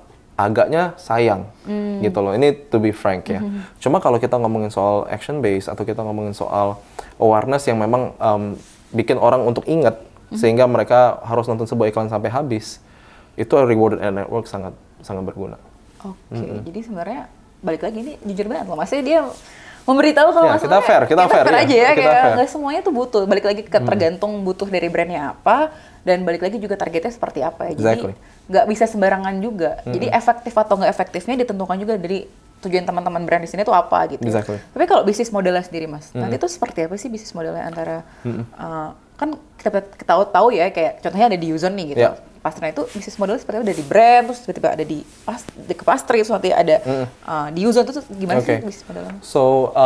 agaknya sayang gitu loh. Ini to be frank ya. Cuma kalau kita ngomongin soal action base atau kita ngomongin soal awareness yang memang bikin orang untuk ingat sehingga mereka harus nonton sebuah iklan sampai habis, itu rewarded ad network sangat sangat berguna. Oke, jadi sebenarnya balik lagi ini jujur banget loh, maksudnya dia memberitahu kalau ya, kita fair aja ya, kita kayak fair. nggak semuanya tuh butuh, balik lagi ke tergantung butuh dari brandnya apa, dan balik lagi juga targetnya seperti apa ya. Jadi nggak bisa sembarangan juga. Jadi efektif atau nggak efektifnya ditentukan juga dari tujuan teman-teman brand di sini tuh apa gitu. Tapi kalau bisnis modelnya sendiri Mas, nanti tuh seperti apa sih bisnis modelnya antara kan kita tahu ya, kayak contohnya ada di Uzon nih gitu. Pastry itu bisnis modelnya seperti apa, ada di brand, terus tiba-tiba ada di ke pastry, terus nanti ada di Uzon tuh gimana sih bisnis modelnya? So,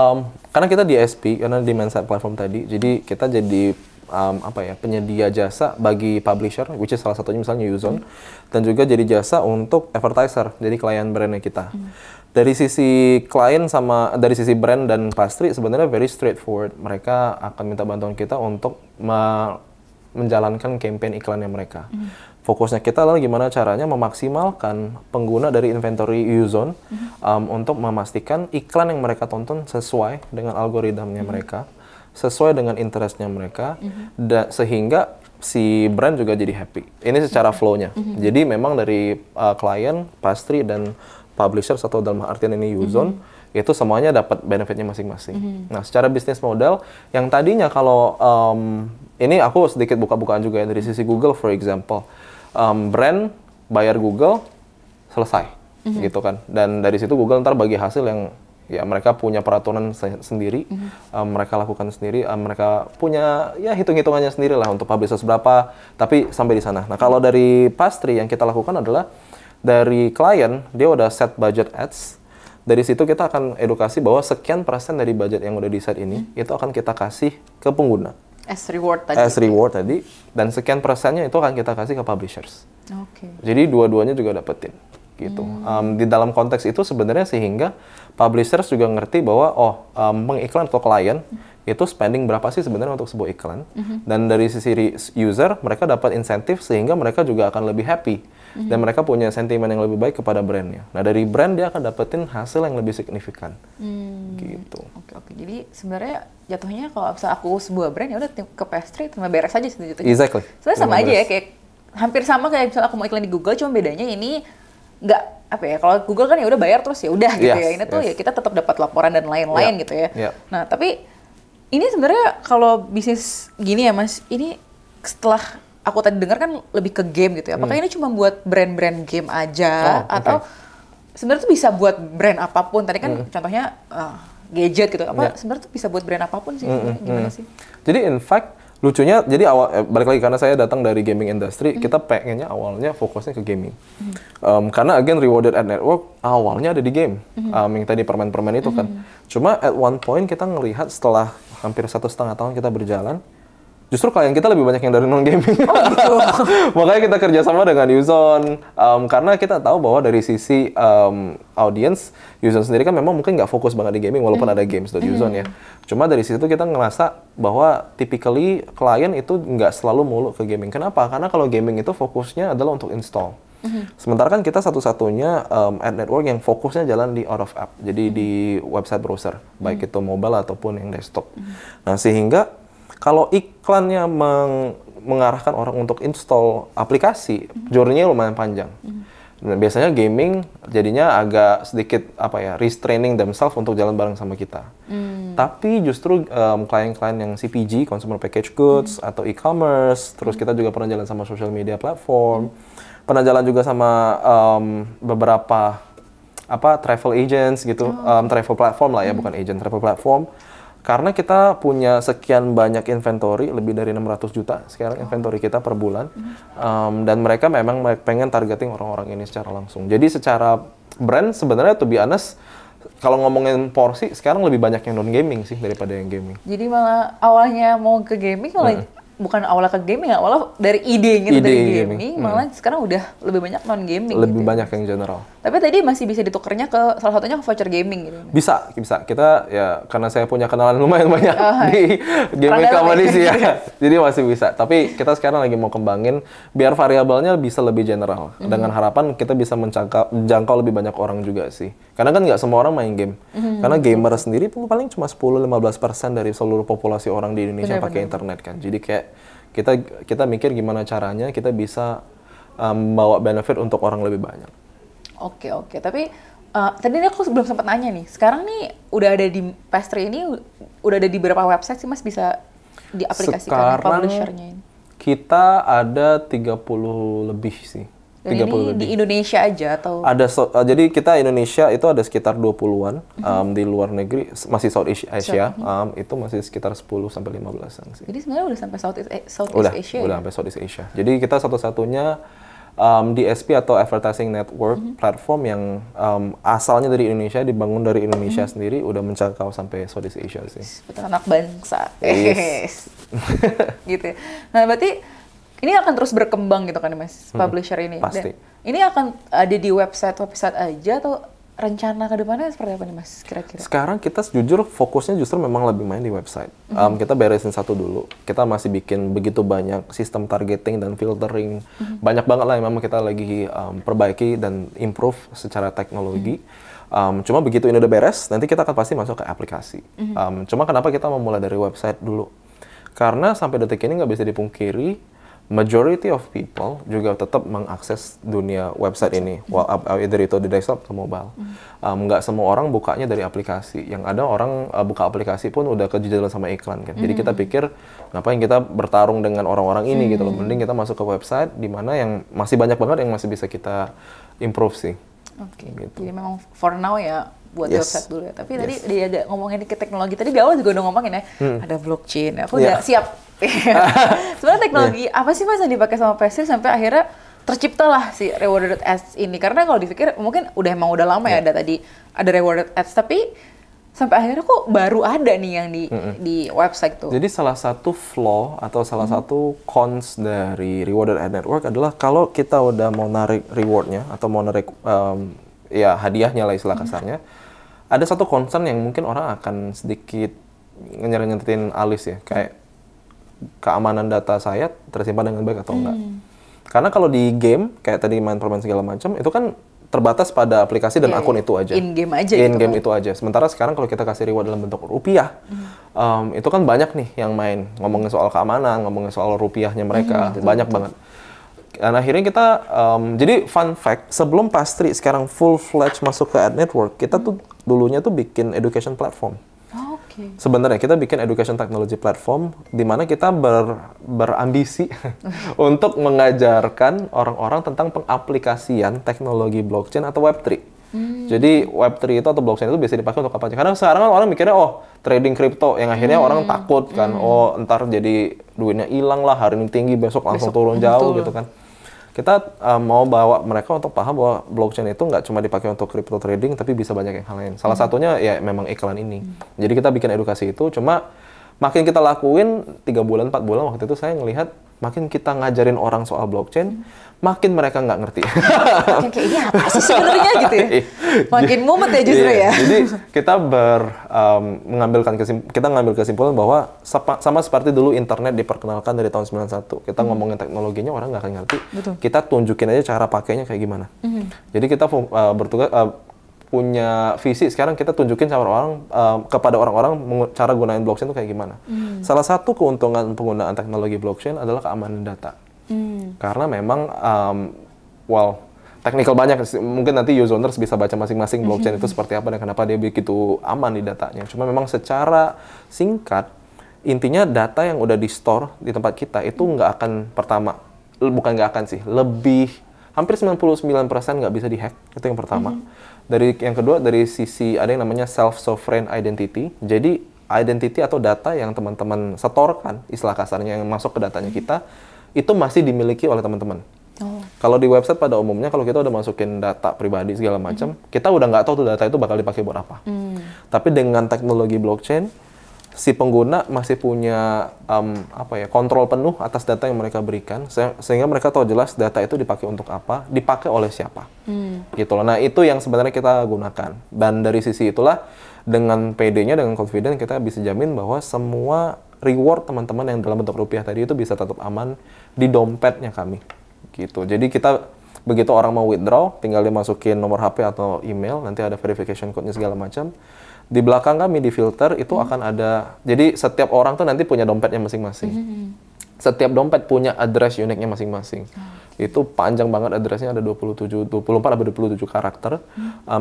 karena kita di SP, karena di Mindset Platform tadi, jadi kita jadi penyedia jasa bagi publisher, which is salah satunya misalnya Uzon, dan juga jadi jasa untuk advertiser, jadi klien brandnya kita. Dari sisi klien sama dari sisi brand dan pastry sebenarnya very straightforward. Mereka akan minta bantuan kita untuk menjalankan campaign iklannya mereka. Fokusnya kita adalah gimana caranya memaksimalkan pengguna dari inventory Uzon untuk memastikan iklan yang mereka tonton sesuai dengan algoritmanya mereka, sesuai dengan interestnya mereka, sehingga si brand juga jadi happy. Ini secara flow-nya. Jadi memang dari klien, pastry, dan publishers atau dalam artian ini Uzon, itu semuanya dapat benefitnya masing-masing. Nah, secara bisnis model, yang tadinya kalau ini aku sedikit buka-bukaan juga ya dari sisi Google, for example, brand bayar Google selesai, gitu kan. Dan dari situ Google ntar bagi hasil yang ya mereka punya peraturan sendiri, mereka lakukan sendiri, mereka punya ya hitung-hitungannya sendiri lah untuk publishers berapa, tapi sampai di sana. Nah, kalau dari pastry yang kita lakukan adalah dari klien, dia udah set budget ads. Dari situ kita akan edukasi bahwa sekian persen dari budget yang udah di set ini, itu akan kita kasih ke pengguna. As reward tadi. Dan sekian persennya itu akan kita kasih ke publishers. Jadi dua-duanya juga dapetin. Gitu. Di dalam konteks itu sebenarnya sehingga publishers juga ngerti bahwa pengiklan atau klien itu spending berapa sih sebenarnya untuk sebuah iklan. Dan dari sisi user, mereka dapat insentif sehingga mereka juga akan lebih happy. Dan mereka punya sentimen yang lebih baik kepada brandnya. Nah, dari brand dia akan dapetin hasil yang lebih signifikan. Gitu. Oke. Jadi sebenarnya jatuhnya kalau misalnya aku sebuah brand ya udah ke pastry cuma beres aja gitu. Exactly. Sebenarnya sama aja ya, kayak hampir sama kayak misalnya aku mau iklan di Google, cuma bedanya ini nggak apa ya, kalau Google kan ya udah bayar terus ya udah gitu ya. Ini tuh ya kita tetap dapat laporan dan lain-lain gitu ya. Nah, tapi ini sebenarnya kalau bisnis gini ya Mas, ini setelah aku tadi dengar kan lebih ke game gitu ya. Apakah ini cuma buat brand-brand game aja atau sebenarnya tuh bisa buat brand apapun? Tadi kan contohnya gadget gitu. Apa sebenarnya tuh bisa buat brand apapun sih? Gimana sih? Jadi in fact lucunya, jadi balik lagi karena saya datang dari gaming industry, kita pengennya awalnya fokusnya ke gaming. Karena again rewarded ad network awalnya ada di game, yang tadi permen-permen itu kan. Cuma at one point kita ngelihat setelah hampir 1,5 tahun kita berjalan, justru klien kita lebih banyak yang dari non-gaming. Makanya kita kerjasama dengan Uzon. Karena kita tahu bahwa dari sisi audience, Uzon sendiri kan memang mungkin nggak fokus banget di gaming, walaupun ada games.uzon ya. Cuma dari situ kita ngerasa bahwa typically klien itu nggak selalu mulu ke gaming. Kenapa? Karena kalau gaming itu fokusnya adalah untuk install. Sementara kan kita satu-satunya ad network yang fokusnya jalan di out of app. Jadi di website browser, baik itu mobile ataupun yang desktop. Nah, sehingga kalau iklannya mengarahkan orang untuk install aplikasi, journey-nya lumayan panjang. Nah, biasanya gaming jadinya agak sedikit restraining themselves untuk jalan bareng sama kita. Tapi justru klien-klien yang CPG, consumer packaged goods atau e-commerce, terus kita juga pernah jalan sama social media platform, pernah jalan juga sama beberapa travel agents gitu, travel platform lah ya, bukan agent, travel platform. Karena kita punya sekian banyak inventory, lebih dari 600 juta sekarang inventory kita per bulan. Dan mereka memang pengen targeting orang-orang ini secara langsung. Jadi secara brand sebenarnya to be honest, kalau ngomongin porsi, sekarang lebih banyak yang non-gaming sih daripada yang gaming. Jadi malah awalnya mau ke gaming, malah bukan awalnya ke gaming, awalnya dari ide gitu dari gaming, malah sekarang udah lebih banyak non-gaming. Lebih gitu. banyak yang general. Tapi tadi masih bisa ditukernya ke salah satunya ke voucher gaming gitu. Bisa. Kita ya karena saya punya kenalan lumayan banyak di gaming company sih ya. Jadi masih bisa. Tapi kita sekarang lagi mau kembangin biar variabelnya bisa lebih general. Dengan harapan kita bisa menjangkau lebih banyak orang juga sih. Karena kan nggak semua orang main game. Karena gamer sendiri paling cuma 10-15% dari seluruh populasi orang di Indonesia pakai internet kan. Jadi kayak kita mikir gimana caranya kita bisa bawa benefit untuk orang lebih banyak. Oke. Tapi tadi aku belum sempat nanya nih. Sekarang nih udah ada di Pastry ini udah ada di beberapa website sih Mas, bisa diaplikasikan publisher-nya ini? Kita ada 30 lebih sih. Dan 30 ini lebih. Di Indonesia aja atau? Jadi kita Indonesia itu ada sekitar 20-an, di luar negeri masih Southeast Asia, itu masih sekitar 10-15-an sih. Jadi sebenarnya udah sampai Southeast Asia. Udah sampai Southeast Asia. Jadi kita satu-satunya DSP atau Advertising Network platform yang asalnya dari Indonesia, dibangun dari Indonesia sendiri, udah menjangkau sampai Southeast Asia sih. Betul, anak bangsa. Yes. Gitu. Nah, berarti ini akan terus berkembang gitu kan Mas, publisher ini. Pasti. Dan ini akan ada di website aja atau rencana ke depannya seperti apa nih Mas kira-kira? Sekarang kita jujur fokusnya justru memang lebih main di website. Kita beresin satu dulu. Kita masih bikin begitu banyak sistem targeting dan filtering. Banyak banget lah yang memang kita lagi perbaiki dan improve secara teknologi. Cuma begitu ini udah beres, nanti kita akan pasti masuk ke aplikasi. Cuma kenapa kita memulai dari website dulu? Karena sampai detik ini nggak bisa dipungkiri, majority of people juga tetap mengakses dunia website ini, either itu di desktop atau mobile. Nggak semua orang bukanya dari aplikasi. Yang ada orang buka aplikasi pun udah kejejalan sama iklan kan. Jadi kita pikir, ngapain kita bertarung dengan orang-orang ini gitu loh. Mending kita masuk ke website, di mana yang masih banyak banget yang masih bisa kita improve sih. Oke, gitu. Jadi memang for now ya buat website dulu ya. Tapi tadi dia agak ngomongin ke teknologi. Tadi di awal juga udah ngomongin ya, ada blockchain. Aku udah siap. Sebenarnya teknologi apa sih Mas yang dipakai sama Pastry sampai akhirnya terciptalah si rewarded ads ini? Karena kalau dipikir mungkin udah lama ya ada rewarded ads, tapi sampai akhirnya kok baru ada nih yang di website tuh. Jadi salah satu flaw atau salah satu cons dari rewarded ad network adalah kalau kita udah mau narik rewardnya atau mau narik hadiahnya lah istilah kasarnya, ada satu concern yang mungkin orang akan sedikit nyenterin alis ya, kayak keamanan data saya tersimpan dengan baik atau enggak. Karena kalau di game, kayak tadi main permain segala macam, itu kan terbatas pada aplikasi dan akun itu aja. In-game aja In-game itu aja. Sementara sekarang kalau kita kasih reward dalam bentuk rupiah, itu kan banyak nih yang main. Ngomongin soal keamanan, ngomongin soal rupiahnya mereka, banyak banget. Dan akhirnya kita, jadi fun fact, sebelum Pastry sekarang full-fledged masuk ke ad network, kita tuh dulunya tuh bikin education platform. Sebenarnya kita bikin education technology platform di mana kita berambisi untuk mengajarkan orang-orang tentang pengaplikasian teknologi blockchain atau Web3. Jadi Web3 itu atau blockchain itu bisa dipakai untuk apa aja. Karena sekarang kan orang mikirnya trading kripto yang akhirnya orang takut kan, ntar jadi duitnya hilang lah, hari ini tinggi besok langsung turun jauh gitu kan. Kita mau bawa mereka untuk paham bahwa blockchain itu nggak cuma dipakai untuk crypto trading, tapi bisa banyak yang hal lain. Salah satunya ya memang iklan ini. Jadi kita bikin edukasi itu, cuma makin kita lakuin 3 bulan, 4 bulan waktu itu saya ngelihat makin kita ngajarin orang soal blockchain, makin mereka nggak ngerti. Kayak ini apa sih sebenarnya gitu ya? Makin ngumet ya justru ya. Jadi kita mengambil kesimpulan bahwa sama seperti dulu internet diperkenalkan dari tahun 91. Kita ngomongin teknologinya orang nggak akan ngerti. Betul. Kita tunjukin aja cara pakainya kayak gimana. Jadi kita bertugas punya visi sekarang kita tunjukin kepada orang-orang cara gunain blockchain itu kayak gimana. Salah satu keuntungan penggunaan teknologi blockchain adalah keamanan data. Karena memang technical banyak. Mungkin nanti users bisa baca masing-masing blockchain itu seperti apa dan kenapa dia begitu aman di datanya. Cuma memang secara singkat, intinya data yang udah di-store di tempat kita itu nggak akan bukan nggak akan sih, hampir 99% nggak bisa dihack, itu yang pertama. Yang kedua, dari sisi ada yang namanya self-sovereign identity. Jadi, identity atau data yang teman-teman setorkan, istilah kasarnya yang masuk ke datanya kita, itu masih dimiliki oleh teman-teman. Kalau di website pada umumnya, kalau kita udah masukin data pribadi segala macam, kita udah nggak tahu tuh data itu bakal dipakai buat apa. Tapi dengan teknologi blockchain, si pengguna masih punya kontrol penuh atas data yang mereka berikan, sehingga mereka tahu jelas data itu dipakai untuk apa, dipakai oleh siapa. Gitu loh. Nah, itu yang sebenarnya kita gunakan. Dan dari sisi itulah, dengan PD-nya, dengan confident, kita bisa jamin bahwa semua reward teman-teman yang dalam bentuk rupiah tadi itu bisa tetap aman di dompetnya kami. Gitu. Jadi kita, begitu orang mau withdraw, tinggal dimasukin nomor HP atau email, nanti ada verification code-nya segala macam. Di belakang kami di filter itu akan ada, jadi setiap orang tuh nanti punya dompetnya masing-masing. Setiap dompet punya address uniknya masing-masing. Itu panjang banget addressnya, ada 24 atau 27 karakter,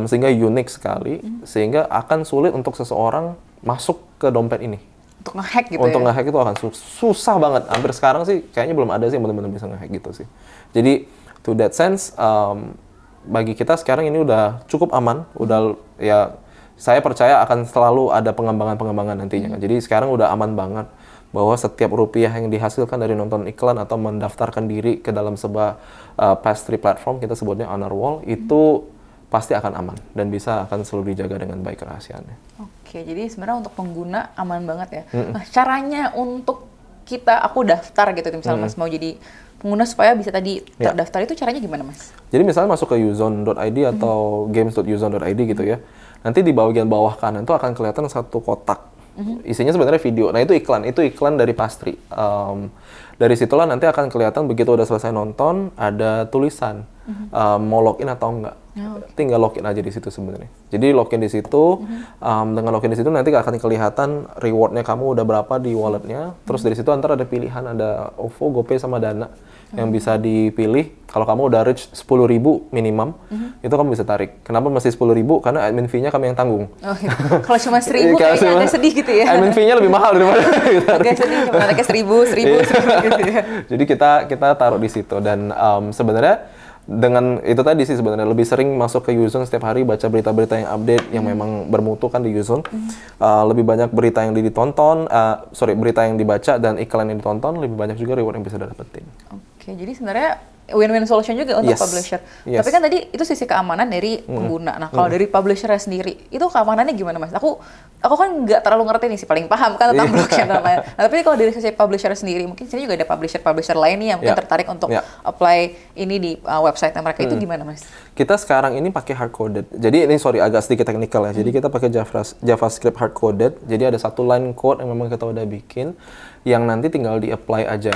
sehingga unik sekali, sehingga akan sulit untuk seseorang masuk ke dompet ini. Untuk nge-hack gitu Untuk nge-hack itu akan susah banget. Hampir sekarang sih kayaknya belum ada sih yang benar-benar bisa nge-hack gitu sih. Jadi to that sense, bagi kita sekarang ini udah cukup aman, udah ya. Saya percaya akan selalu ada pengembangan-pengembangan nantinya. Jadi sekarang udah aman banget bahwa setiap rupiah yang dihasilkan dari nonton iklan atau mendaftarkan diri ke dalam sebuah pastry platform, kita sebutnya honor wall, itu pasti akan aman dan akan selalu dijaga dengan baik rahasianya. Oke, jadi sebenarnya untuk pengguna aman banget ya. Nah, caranya untuk aku daftar gitu, misalnya Mas mau jadi pengguna supaya bisa tadi terdaftar, itu caranya gimana, Mas? Jadi misalnya masuk ke uzone.id atau games.uzone.id gitu ya. Nanti di bagian bawah kanan itu akan kelihatan satu kotak. Isinya sebenarnya video. Nah, itu iklan dari pastry. Dari situlah nanti akan kelihatan begitu udah selesai nonton, ada tulisan mau login atau enggak. Tinggal login aja di situ sebenarnya. Jadi login di situ, dengan login di situ nanti akan kelihatan rewardnya kamu udah berapa di walletnya. Terus dari situ antara ada pilihan, ada OVO, GoPay sama Dana yang bisa dipilih. Kalau kamu udah reach 10.000 minimum, itu kamu bisa tarik. Kenapa mesti 10.000? Karena admin fee-nya kami yang tanggung. Oh, gitu. Kalau cuma 1.000 kayaknya agak sedih gitu ya. Admin fee-nya lebih mahal daripada agak sedih, cuma nariknya 1.000 gitu ya. Jadi kita taruh di situ dan sebenarnya dengan itu tadi sih sebenarnya lebih sering masuk ke Uzone setiap hari, baca berita-berita yang update yang memang bermutu kan di Uzone. Lebih banyak berita yang berita yang dibaca dan iklan yang ditonton, lebih banyak juga reward yang bisa dapetin. Oke, jadi sebenarnya win-win solution juga untuk publisher. Tapi kan tadi itu sisi keamanan dari pengguna. Nah, kalau dari publisher sendiri, itu keamanannya gimana, Mas? Aku kan nggak terlalu ngerti nih sih, paling paham kan tentang blockchain dan lain. Nah, tapi kalau dari sisi publisher sendiri, mungkin sini juga ada publisher lain nih yang mungkin tertarik untuk apply ini di website mereka. Itu gimana, Mas? Kita sekarang ini pakai hard-coded. Jadi ini agak sedikit teknikal ya. Jadi kita pakai JavaScript hard-coded. Jadi ada satu line code yang memang kita udah bikin, yang nanti tinggal di-apply aja.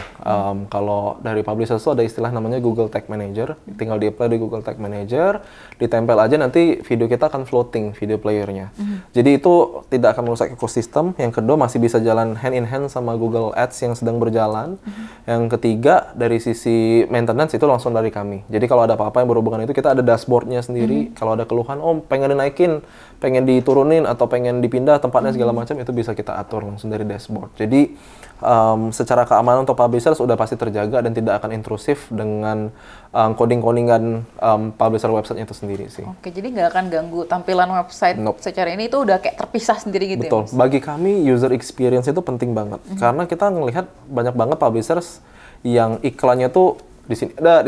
Kalau dari publisher itu ada istilah namanya Google Tag Manager. Tinggal di-apply di Google Tag Manager, ditempel aja, nanti video kita akan floating, video playernya. Jadi itu tidak akan merusak ekosistem. Yang kedua, masih bisa jalan hand in hand sama Google Ads yang sedang berjalan. Yang ketiga, dari sisi maintenance itu langsung dari kami. Jadi kalau ada apa-apa yang berhubungan itu, kita ada dashboardnya sendiri. Kalau ada keluhan, pengen dinaikin, pengen diturunin, atau pengen dipindah tempatnya segala macam, itu bisa kita atur langsung dari dashboard. Jadi secara keamanan untuk publisher sudah pasti terjaga dan tidak akan intrusif dengan coding-codingan publisher website-nya itu sendiri sih. Oke, jadi nggak akan ganggu tampilan website secara ini, itu udah kayak terpisah sendiri gitu. Betul. Ya, Mas? Bagi kami user experience itu penting banget karena kita ngelihat banyak banget publishers yang iklannya tuh di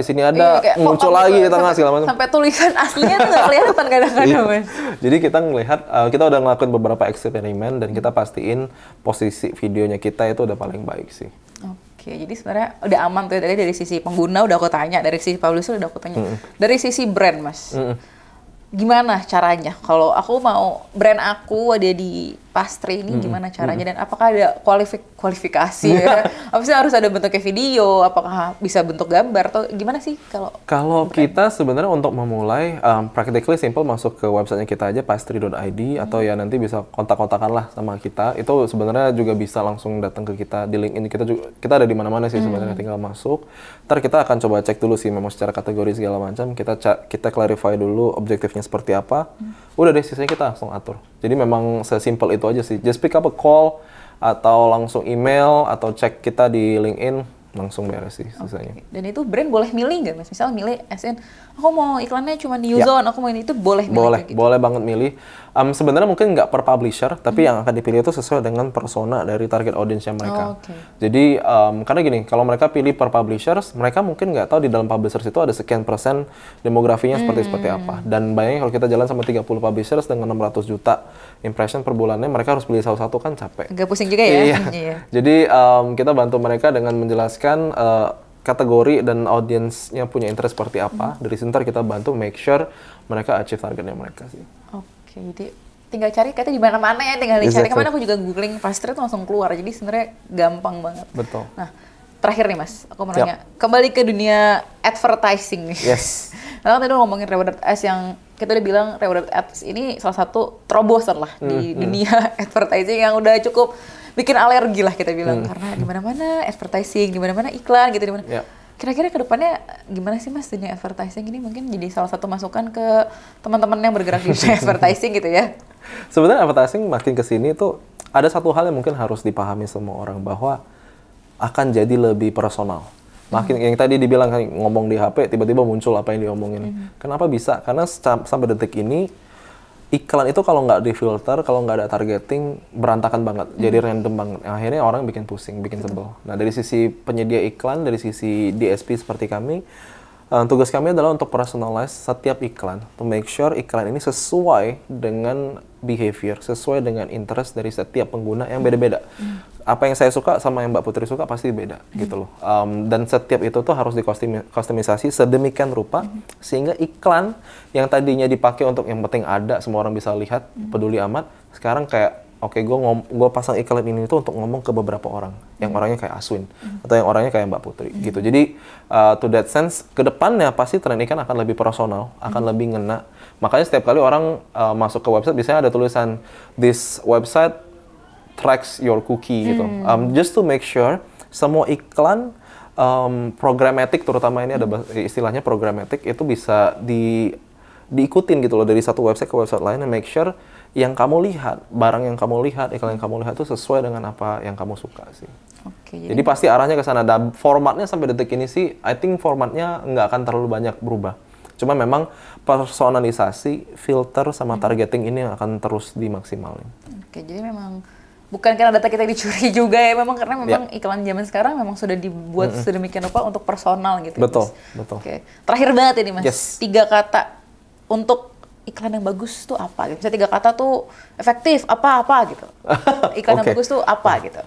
sini ada, muncul lagi di tengah segala macam. Sampai tulisan aslinya tuh nggak kelihatan kadang-kadang, Mas. Jadi kita ngelihat, kita udah ngelakuin beberapa eksperimen dan kita pastiin posisi videonya kita itu udah paling baik sih. Oke, jadi sebenarnya udah aman tuh dari sisi pengguna udah aku tanya, dari sisi publisher udah aku tanya. Dari sisi brand, Mas. Gimana caranya? Kalau aku mau brand aku ada di Pastry ini gimana caranya dan apakah ada kualifikasi ya? Apa sih harus ada bentuknya video? Apakah bisa bentuk gambar atau gimana sih Kalau kita sebenarnya untuk memulai practically simple masuk ke websitenya kita aja pastry.id atau ya nanti bisa kontak-kontakan lah sama kita. Itu sebenarnya juga bisa langsung datang ke kita di LinkedIn. Kita ada di mana-mana sih sebenarnya, tinggal masuk. Ntar kita akan coba cek dulu sih memang secara kategori segala macam. Kita clarify dulu objektifnya seperti apa. Udah deh, sisanya kita langsung atur. Jadi memang sesimpel itu aja sih. Just pick up a call atau langsung email atau cek kita di LinkedIn, langsung beres sih sisanya. Okay. Dan itu brand boleh milih nggak Mas? Misal milih SN, aku mau iklannya cuma di Uzone, aku mau ini, itu boleh milih? Boleh banget milih. Sebenarnya mungkin nggak per publisher, tapi yang akan dipilih itu sesuai dengan persona dari target audience-nya mereka. Jadi karena gini, kalau mereka pilih per publishers, mereka mungkin nggak tahu di dalam publishers itu ada sekian persen demografinya seperti apa. Dan bayangin kalau kita jalan sama 30 publishers dengan 600 juta impression per bulannya, mereka harus pilih salah satu kan capek. Agak pusing juga ya. Iya. Jadi kita bantu mereka dengan menjelaskan kategori dan audiensnya punya interest seperti apa. Dari sini kita bantu make sure mereka achieve targetnya mereka sih. Oke, jadi tinggal cari kayaknya di mana-mana ya, tinggal dicari. Kemana aku juga googling pastry itu langsung keluar. Jadi sebenarnya gampang banget. Betul. Nah, terakhir nih Mas, aku mau nanya, kembali ke dunia advertising nih. Yes. Nah, kan tadi ngomongin rewarded ads yang kita udah bilang rewarded ads ini salah satu terobosan lah di dunia advertising yang udah cukup bikin alergi lah kita bilang, karena di mana-mana advertising, di mana-mana iklan gitu, di mana. Kira-kira kedepannya gimana sih Mas dunia advertising ini, mungkin jadi salah satu masukan ke teman-teman yang bergerak di dunia advertising gitu ya? Sebenarnya advertising makin kesini tuh ada satu hal yang mungkin harus dipahami semua orang, bahwa akan jadi lebih personal. Makin yang tadi dibilang ngomong di HP tiba-tiba muncul apa yang diomongin. Kenapa bisa? Karena sampai detik ini iklan itu kalau nggak difilter, kalau nggak ada targeting, berantakan banget, jadi random banget. Akhirnya orang bikin pusing, bikin sebel. Nah, dari sisi penyedia iklan, dari sisi DSP seperti kami, tugas kami adalah untuk personalize setiap iklan, to make sure iklan ini sesuai dengan behavior, sesuai dengan interest dari setiap pengguna yang beda-beda. Apa yang saya suka sama yang Mbak Putri suka pasti beda gitu loh. Dan setiap itu tuh harus dikustomisasi sedemikian rupa sehingga iklan yang tadinya dipakai untuk yang penting ada, semua orang bisa lihat, peduli amat, sekarang kayak oke, gue pasang iklan ini tuh untuk ngomong ke beberapa orang, yang orangnya kayak Aswin atau yang orangnya kayak Mbak Putri gitu. Jadi to that sense, kedepannya pasti tren iklan akan lebih personal, akan lebih ngena. Makanya setiap kali orang masuk ke website, biasanya ada tulisan this website tracks your cookie gitu. Just to make sure semua iklan programmatic, terutama ini ada istilahnya programmatic, itu bisa diikutin gitu loh dari satu website ke website lain, and make sure yang kamu lihat, barang yang kamu lihat, iklan yang kamu lihat itu sesuai dengan apa yang kamu suka sih. Jadi pasti arahnya ke sana. Dan formatnya sampai detik ini sih, I think formatnya nggak akan terlalu banyak berubah. Cuma memang personalisasi, filter, sama targeting ini yang akan terus dimaksimalin. Jadi memang bukan karena data kita dicuri juga ya, memang karena memang iklan zaman sekarang memang sudah dibuat sedemikian rupa untuk personal gitu. Betul. Terakhir banget ini Mas, 3 kata untuk iklan yang bagus tuh apa? Misalnya 3 kata tuh efektif, apa-apa gitu. Iklan yang bagus tuh apa gitu.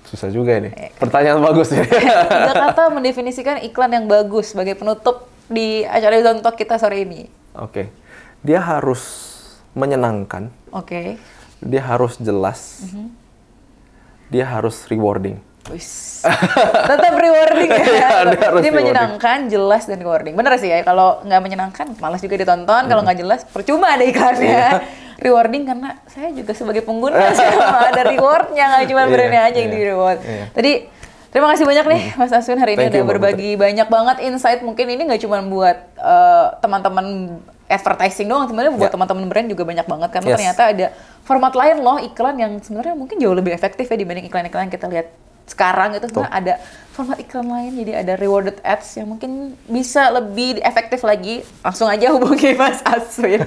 Susah juga ini. Pertanyaan bagus ya. 3 kata mendefinisikan iklan yang bagus sebagai penutup di acara Uzone Talk kita sore ini. Dia harus menyenangkan. Dia harus jelas. Dia harus rewarding. Tetap rewarding ya. Dia menyenangkan, jelas, dan rewarding. Bener sih ya, kalau nggak menyenangkan, malas juga ditonton. Kalau nggak jelas, percuma ada iklannya. Rewarding karena saya juga sebagai pengguna, saya ada rewardnya, nggak cuma brandnya aja yang di reward. Tadi terima kasih banyak nih Mas Aswin hari ini udah berbagi banyak banget insight. Mungkin ini nggak cuma buat teman-teman advertising doang, sebenarnya buat teman-teman brand juga banyak banget, karena ternyata ada format lain loh iklan yang sebenarnya mungkin jauh lebih efektif ya dibanding iklan-iklan yang kita lihat sekarang. Itu sebenarnya ada format iklan lain, jadi ada rewarded ads yang mungkin bisa lebih efektif lagi. Langsung aja hubungi Mas Aswin,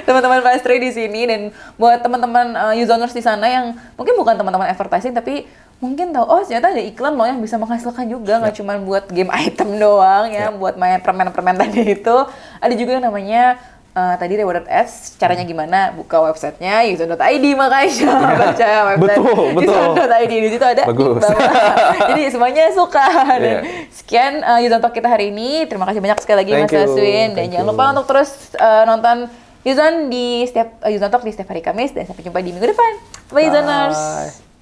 teman-teman pastry di sini. Dan buat teman-teman Uzoners di sana yang mungkin bukan teman-teman advertising tapi mungkin tahu, oh ternyata ada iklan loh yang bisa menghasilkan juga, nggak cuma buat game item doang ya, buat main permen-permen tadi itu. Ada juga yang namanya tadi rewarded ads. Caranya gimana? Buka websitenya uzone.id, makanya baca website uzone.id, di situ ada di bawah. Jadi semuanya suka. Dan sekian Uzone Talk kita hari ini. Terima kasih banyak sekali lagi Mas Aswin, dan jangan lupa untuk terus nonton Yuzon di setiap Yuzon Talk di setiap hari Kamis dan sampai jumpa di minggu depan. Bye Yuzoners.